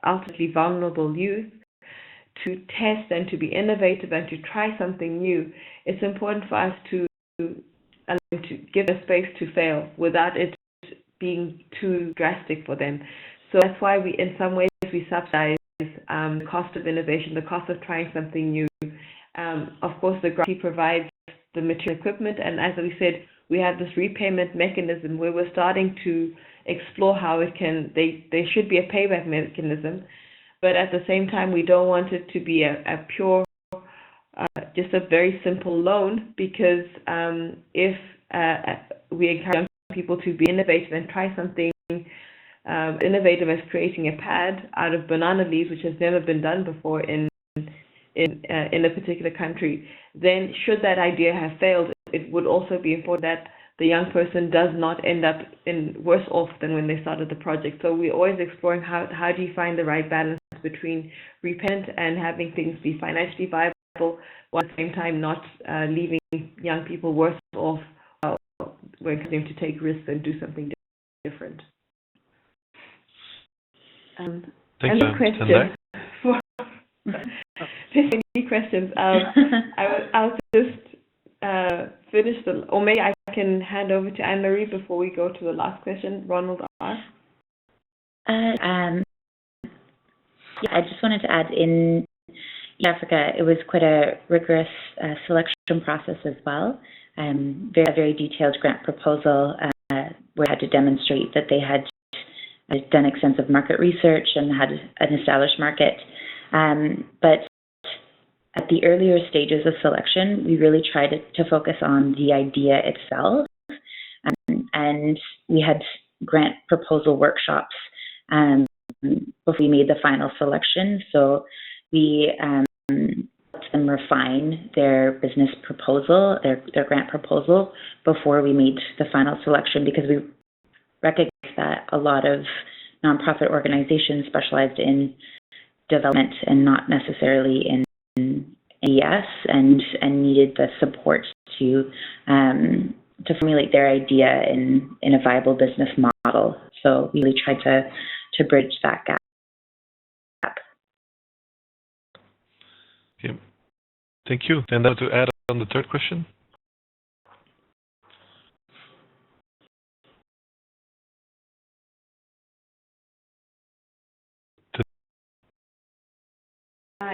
ultimately vulnerable youth to test and to be innovative and to try something new, it's important for us to give a space to fail without it being too drastic for them. So that's why in some ways we subsidize the cost of innovation, the cost of trying something new. Of course, the grantee provides the material equipment, and as we said, we have this repayment mechanism where we're starting to explore how there should be a payback mechanism, but at the same time, we don't want it to be a pure, just a very simple loan, because if we encourage young people to be innovative and try something innovative as creating a pad out of banana leaves, which has never been done before in a particular country, then should that idea have failed, it would also be important that the young person does not end up worse off than when they started the project. So we're always exploring how do you find the right balance between repayment and having things be financially viable, while at the same time not leaving young people worse off. We're encouraging them to take risks and do something different. Thank you, questions. Any questions? I'll just finish or maybe I can hand over to Anne-Marie before we go to the last question Ronald asked. I just wanted to add, in Africa, it was quite a rigorous selection process as well. A very detailed grant proposal where we had to demonstrate that they had done extensive market research and had an established market. But at the earlier stages of selection, we really tried to focus on the idea itself. And we had grant proposal workshops before we made the final selection. So we helped them refine their business proposal, their grant proposal, before we made the final selection, because we recognized that a lot of nonprofit organizations specialized in development and not necessarily in AES, and needed the support to formulate their idea in a viable business model. So we really tried to bridge that gap. Okay. Thank you. And now to add on the third question.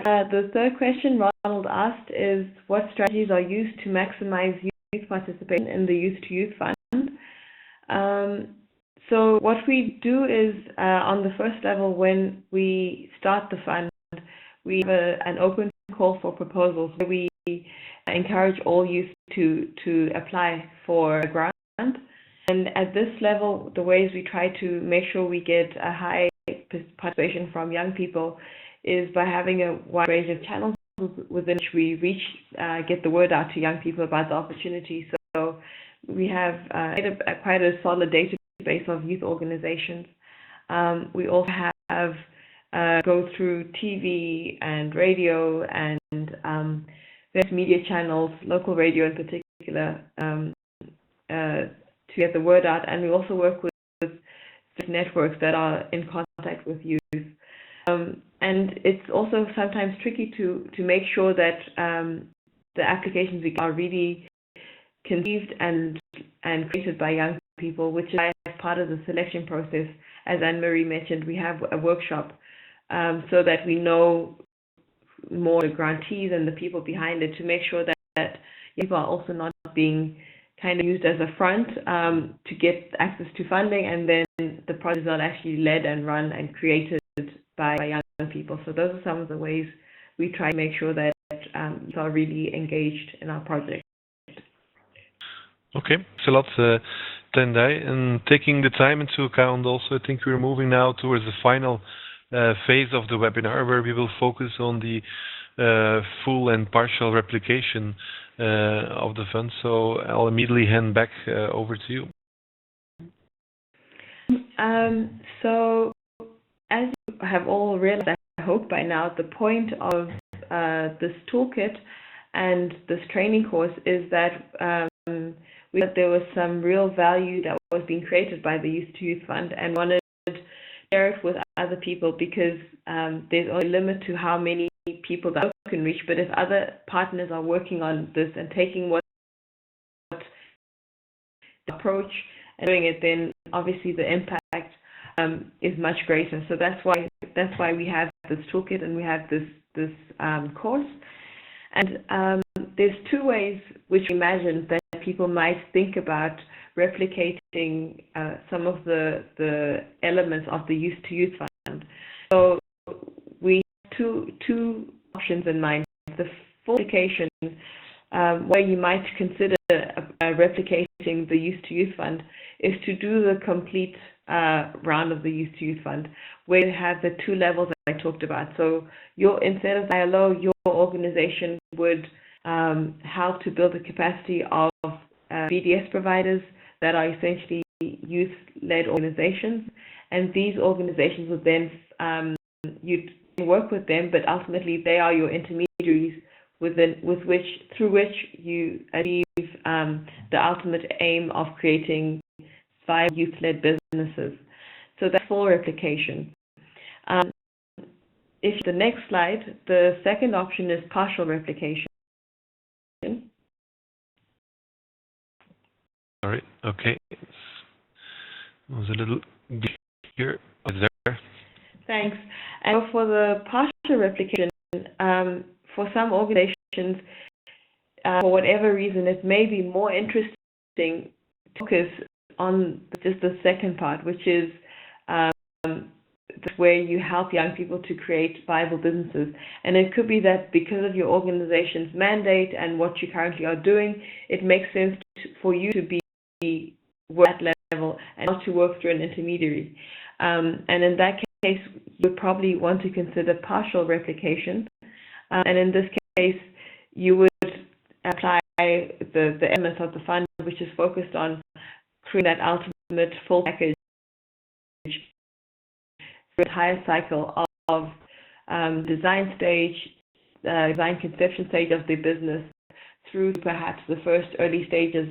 The third question Ronald asked is, what strategies are used to maximize youth participation in the Youth2Youth Fund? So what we do is, on the first level, when we start the fund, we have an open call for proposals where we encourage all youth to apply for a grant. And at this level, the ways we try to make sure we get a high participation from young people is by having a wide range of channels within which we get the word out to young people about the opportunity. So we have quite a solid database of youth organizations. We also have go through TV and radio and various media channels, local radio in particular, to get the word out. And we also work with networks that are in contact with youth. And it's also sometimes tricky to make sure that the applications are really conceived and created by young people, which is why as part of the selection process, as Anne-Marie mentioned, we have a workshop so that we know more the grantees and the people behind it, to make sure that people are also not being kind of used as a front to get access to funding, and then the project is not actually led and run and created by young people. So those are some of the ways we try to make sure that people are really engaged in our project. Okay, thanks a lot, Tendai. And taking the time into account also, I think we're moving now towards the final phase of the webinar, where we will focus on the full and partial replication of the fund. So I'll immediately hand back over to you. So as you have all realized, I hope by now, the point of this toolkit and this training course is that we thought there was some real value that was being created by the Youth Fund, and wanted to share it with other people, because there's only a limit to how many people that we can reach. But if other partners are working on this and taking what approach and doing it, then obviously the impact is much greater. So that's why we have this toolkit and we have this course. And there's two ways which we imagine that people might think about replicating some of the elements of the Youth Fund. So we have two options in mind. The full application, where you might consider replicating the Youth Fund, is to do the complete round of the Youth Fund, where you have the two levels that I talked about. So instead of ILO, your organization would help to build the capacity of BDS providers that are essentially youth-led organizations, and these organizations would then you'd work with them, but ultimately they are your intermediaries through which you achieve the ultimate aim of creating 5 youth-led businesses. So that's full replication. If the next slide, the second option is partial replication. All right. Okay. It was a little bit here. Oh, it's there. Thanks. And for the partial replication, for some organizations, for whatever reason, it may be more interesting to focus on just the second part, which is where you help young people to create viable businesses. And it could be that because of your organization's mandate and what you currently are doing, it makes sense for you to be at that level and not to work through an intermediary. And in that case, you would probably want to consider partial replication. And in this case, you would apply the elements of the fund, which is focused on creating that ultimate full package, the entire cycle of design stage, design conception stage of the business, through perhaps the first early stages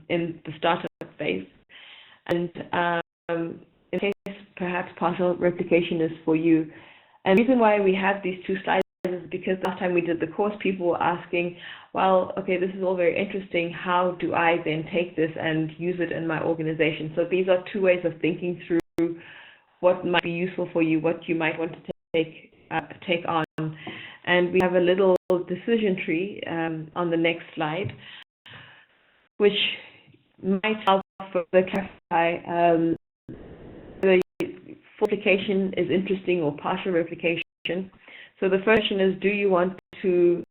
in the startup phase. And in case perhaps partial replication is for you. And the reason why we have these two slides is because last time we did the course, people were asking, well, okay, this is all very interesting. How do I then take this and use it in my organization? So these are two ways of thinking through what might be useful for you, what you might want to take on. And we have a little decision tree on the next slide, which might help further clarify whether full replication is interesting or partial replication. So the first question is, do you want to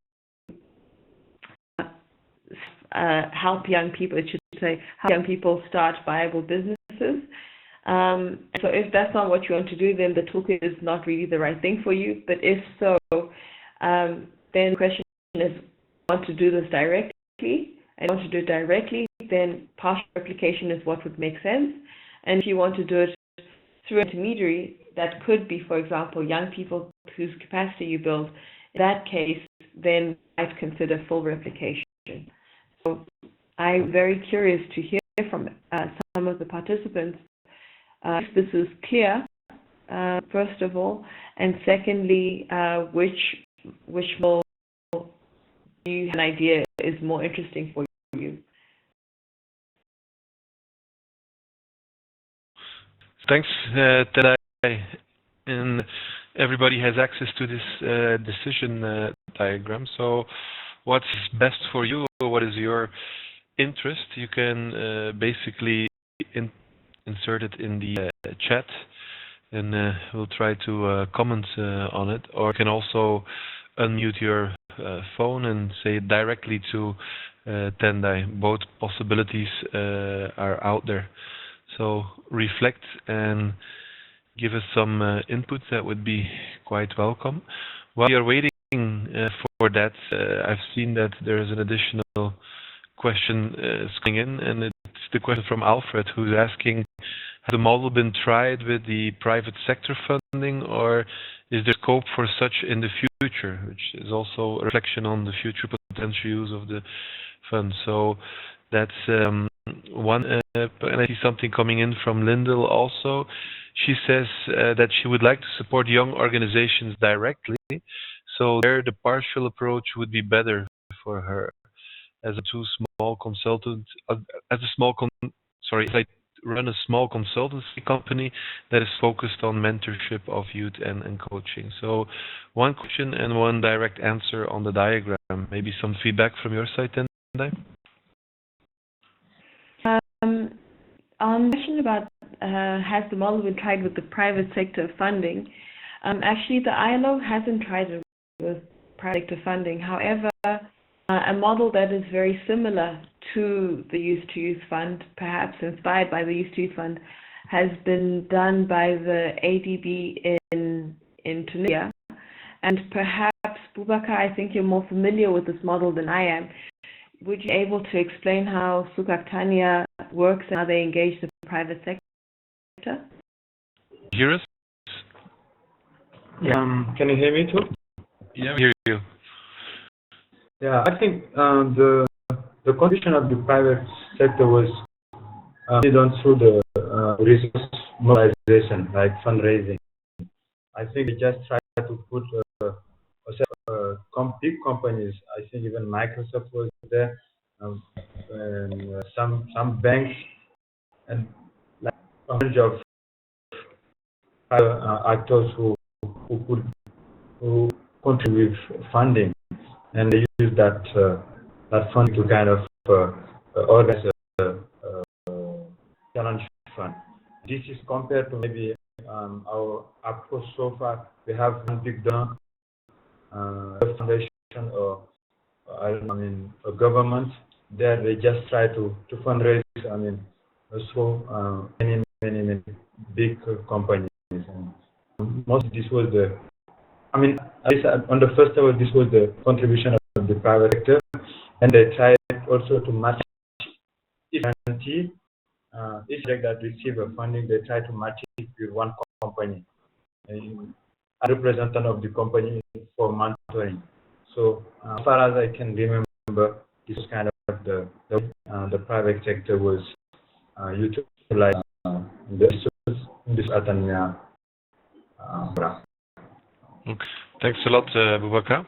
help young people, it should say, help young people start viable businesses? So if that's not what you want to do, then the toolkit is not really the right thing for you. But if so, then the question is, want to do this directly? And want to do it directly, then partial replication is what would make sense. And if you want to do it through an intermediary, that could be, for example, young people whose capacity you build. In that case, then I'd consider full replication. So I'm very curious to hear from some of the participants if this is clear, first of all, and secondly, which will you have an idea is more interesting for you. Thanks, Tendai. And everybody has access to this decision diagram. So what's best for you, or what is your interest? You can basically insert it in the chat, and we'll try to comment on it. Or you can also unmute your phone and say it directly to Tendai. Both possibilities are out there. So reflect and give us some input. That would be quite welcome. While you're waiting for that, I've seen that there is an additional question coming in, and it's the question from Alfred, who's asking, has the model been tried with the private sector funding, or is there scope for such in the future, which is also a reflection on the future potential use of the fund. So that's one, and I see something coming in from Lyndall also. She says that she would like to support young organizations directly, so there the partial approach would be better for her. As a small consultant, as I run a small consultancy company that is focused on mentorship of youth and coaching. So one question and one direct answer on the diagram. Maybe some feedback from your side, Tendai? On the question about has the model been tried with the private sector funding, actually the ILO hasn't tried it with private sector funding. However, a model that is very similar to the Youth-to-Youth Fund, perhaps inspired by the Youth-to-Youth Fund, has been done by the ADB in Tunisia. And perhaps, Boubacar, I think you're more familiar with this model than I am. Would you be able to explain how Sukak Tanya works and how they engage the private sector? Hear us? Yeah. Can you hear me too? Yeah, we hear you. Yeah, I think the contribution of the private sector was done through the resource mobilization, like fundraising. I think they just try to put big companies. I think even Microsoft was there, and some banks, and like a bunch of actors who contribute with funding, and they use that fund to kind of organize a challenge fund. This is compared to maybe our approach so far. We have one big donor, foundation, or a government. There they just try to fundraise. Also many big companies. And most this was the. At least on the first level, this was the contribution of the private sector, and they tried also to match each entity, each project that receive a funding. They try to match it with one company, a representative of the company for mentoring. So as far as I can remember, this was kind of the private sector was utilized in this Atania program. Okay. Thanks a lot, Boubacar.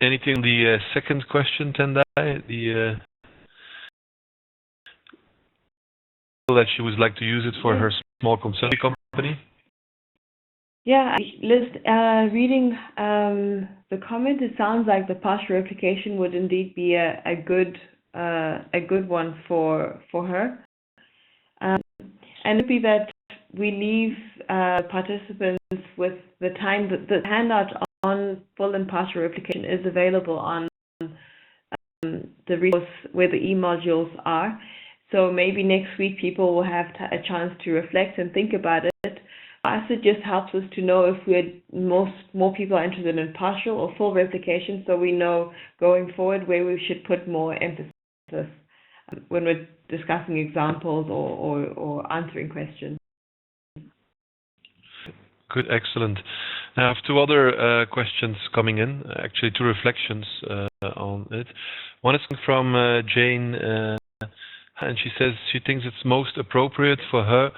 Anything on the second question, Tendai? The that she would like to use it for her small consulting company? Yeah, Liz, reading the comment, it sounds like the partial replication would indeed be a good one for her. And it would be that we leave participants with the time. The handout on full and partial replication is available on the resource where the e-modules are. So maybe next week people will have a chance to reflect and think about it. Us, it just helps us to know if more people are interested in partial or full replication, so we know going forward where we should put more emphasis when we're discussing examples or answering questions. Good, excellent. I have two other questions coming in, actually two reflections on it. One is from Jane, and she says she thinks it's most appropriate for her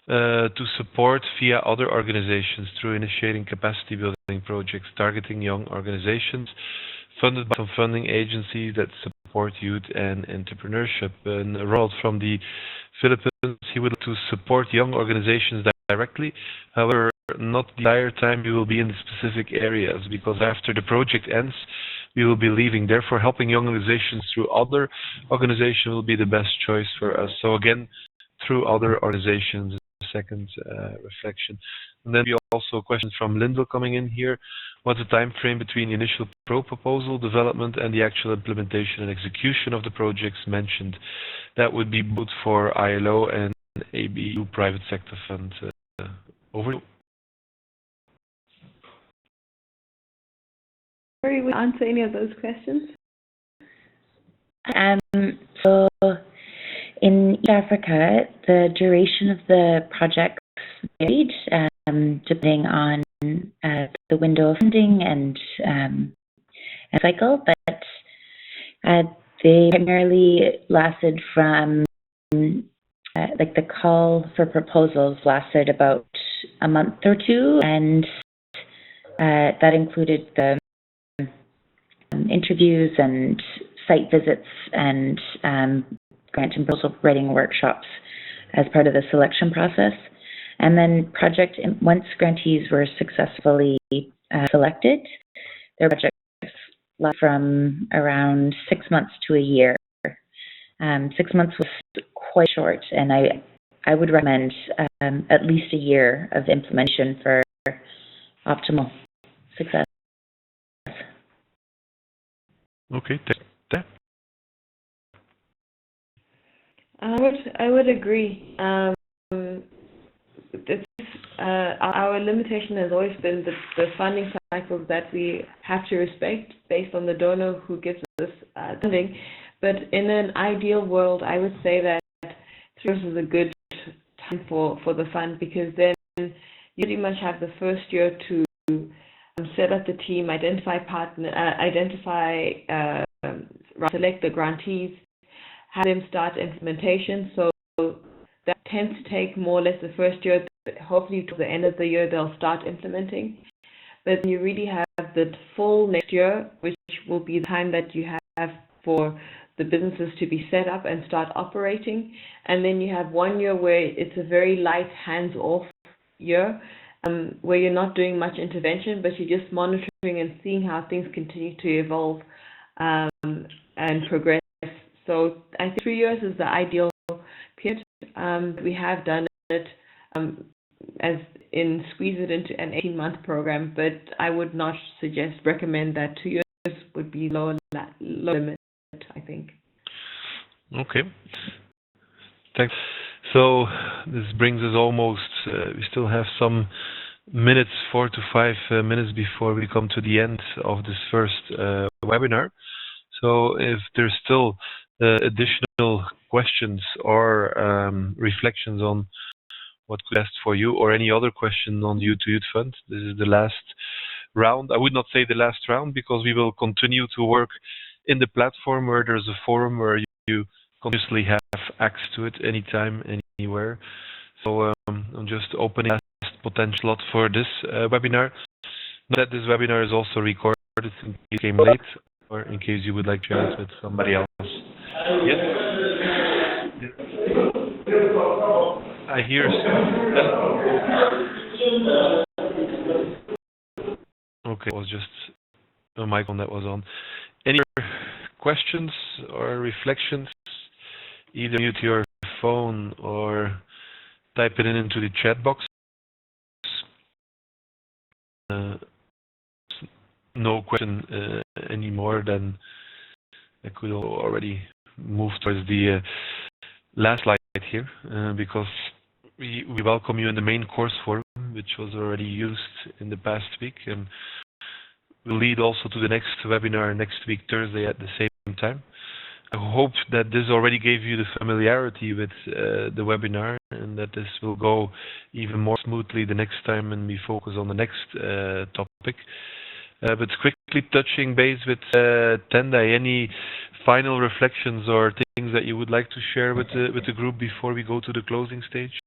to support via other organizations through initiating capacity building projects targeting young organizations funded by some funding agencies that support youth and entrepreneurship. And Ronald from the Philippines. He would like to support young organizations directly. However, not the entire time we will be in the specific areas, because after the project ends, we will be leaving. Therefore, helping young organizations through other organizations will be the best choice for us. So again, through other organizations, second reflection. And then we also questions from Lyndall coming in here. What's the time frame between the initial proposal development and the actual implementation and execution of the projects mentioned? That would be both for ILO and ABU private sector fund. Over. Sorry, will you answer any of those questions? So in East Africa, the duration of the projects varied depending on the window of funding and cycle, but they primarily lasted from like the call for proposals lasted about a month or two, and that included the interviews and site visits and grant and proposal writing workshops as part of the selection process. And then once grantees were successfully selected, their projects last from around 6 months to a year. 6 months was quite short, and I would recommend at least a year of implementation for optimal success. Okay, I would agree. Our limitation has always been the funding cycles that we have to respect based on the donor who gives us funding. But in an ideal world, I would say that 3 years is a good time for the fund, because then you pretty much have the first year to set up the team, select the grantees, have them start implementation. So that tends to take more or less the first year. Hopefully, to the end of the year, they'll start implementing. But you really have the full next year, which will be the time that you have for the businesses to be set up and start operating. And then you have 1 year where it's a very light hands-off year, where you're not doing much intervention, but you're just monitoring and seeing how things continue to evolve and progress. So I think 3 years is the ideal period. We have done it as in squeeze it into an 18-month program, but I would not recommend that 2 years would be low limit, I think. Okay. Thanks. So this brings us almost, we still have some minutes, 4 to 5 minutes before we come to the end of this first webinar. So if there's still additional questions or reflections on what could be best for you, or any other question on the Y2Y Fund, this is the last round. I would not say the last round, because we will continue to work in the platform where there's a forum where you continuously have access to it anytime, anywhere. So I'm just opening the last potential slot for this webinar. Note that this webinar is also recorded in case you came late, or in case you would like to share it with somebody else. Yes? I hear. Okay, it was just a microphone that was on. Any questions or reflections? Either mute your phone or type it into the chat box. No question anymore, then I could already move towards the last slide here, because we welcome you in the main course forum, which was already used in the past week, and we'll lead also to the next webinar next week, Thursday at the same time. I hope that this already gave you the familiarity with the webinar, and that this will go even more smoothly the next time when we focus on the next topic. But quickly touching base with Tendai, any final reflections or things that you would like to share with the group before we go to the closing stage?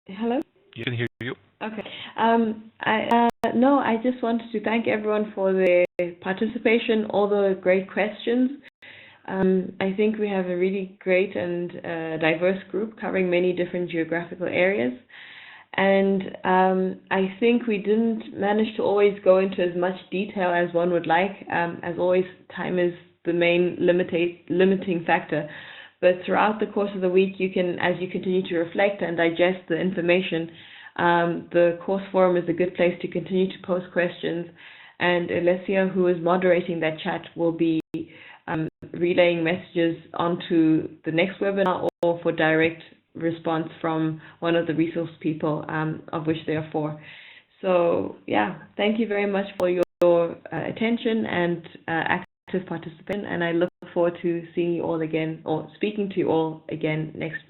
Hello? You can hear you. Okay. No, I just wanted to thank everyone for their participation, all the great questions. I think we have a really great and diverse group covering many different geographical areas. And I think we didn't manage to always go into as much detail as one would like. As always, time is the main limiting factor. But throughout the course of the week, you can, as you continue to reflect and digest the information, the course forum is a good place to continue to post questions. And Alessia, who is moderating that chat, will be relaying messages onto the next webinar or for direct response from one of the resource people, of which there are 4. So yeah, thank you very much for your attention and active participation, and I look forward to seeing you all again, or speaking to you all again next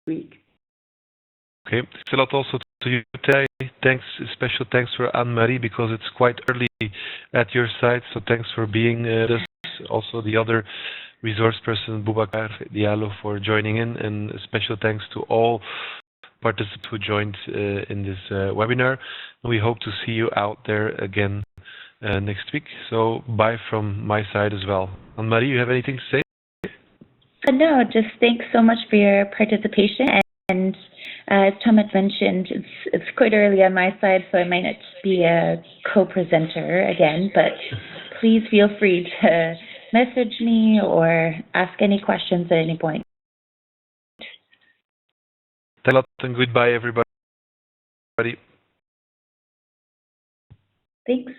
week. Okay, thanks a lot also to you, Tay. Thanks, special thanks for Anne-Marie, because it's quite early at your side, so thanks for being with us. Also the other resource person, Boubacar Diallo, for joining in, and a special thanks to all participants who joined in this webinar. We hope to see you out there again next week. So bye from my side as well. Anne-Marie, you have anything to say? No, just thanks so much for your participation. And as Tom had mentioned, it's quite early on my side, so I might not be a co-presenter again, but please feel free to message me or ask any questions at any point. Thanks a lot and goodbye, everybody. Thanks.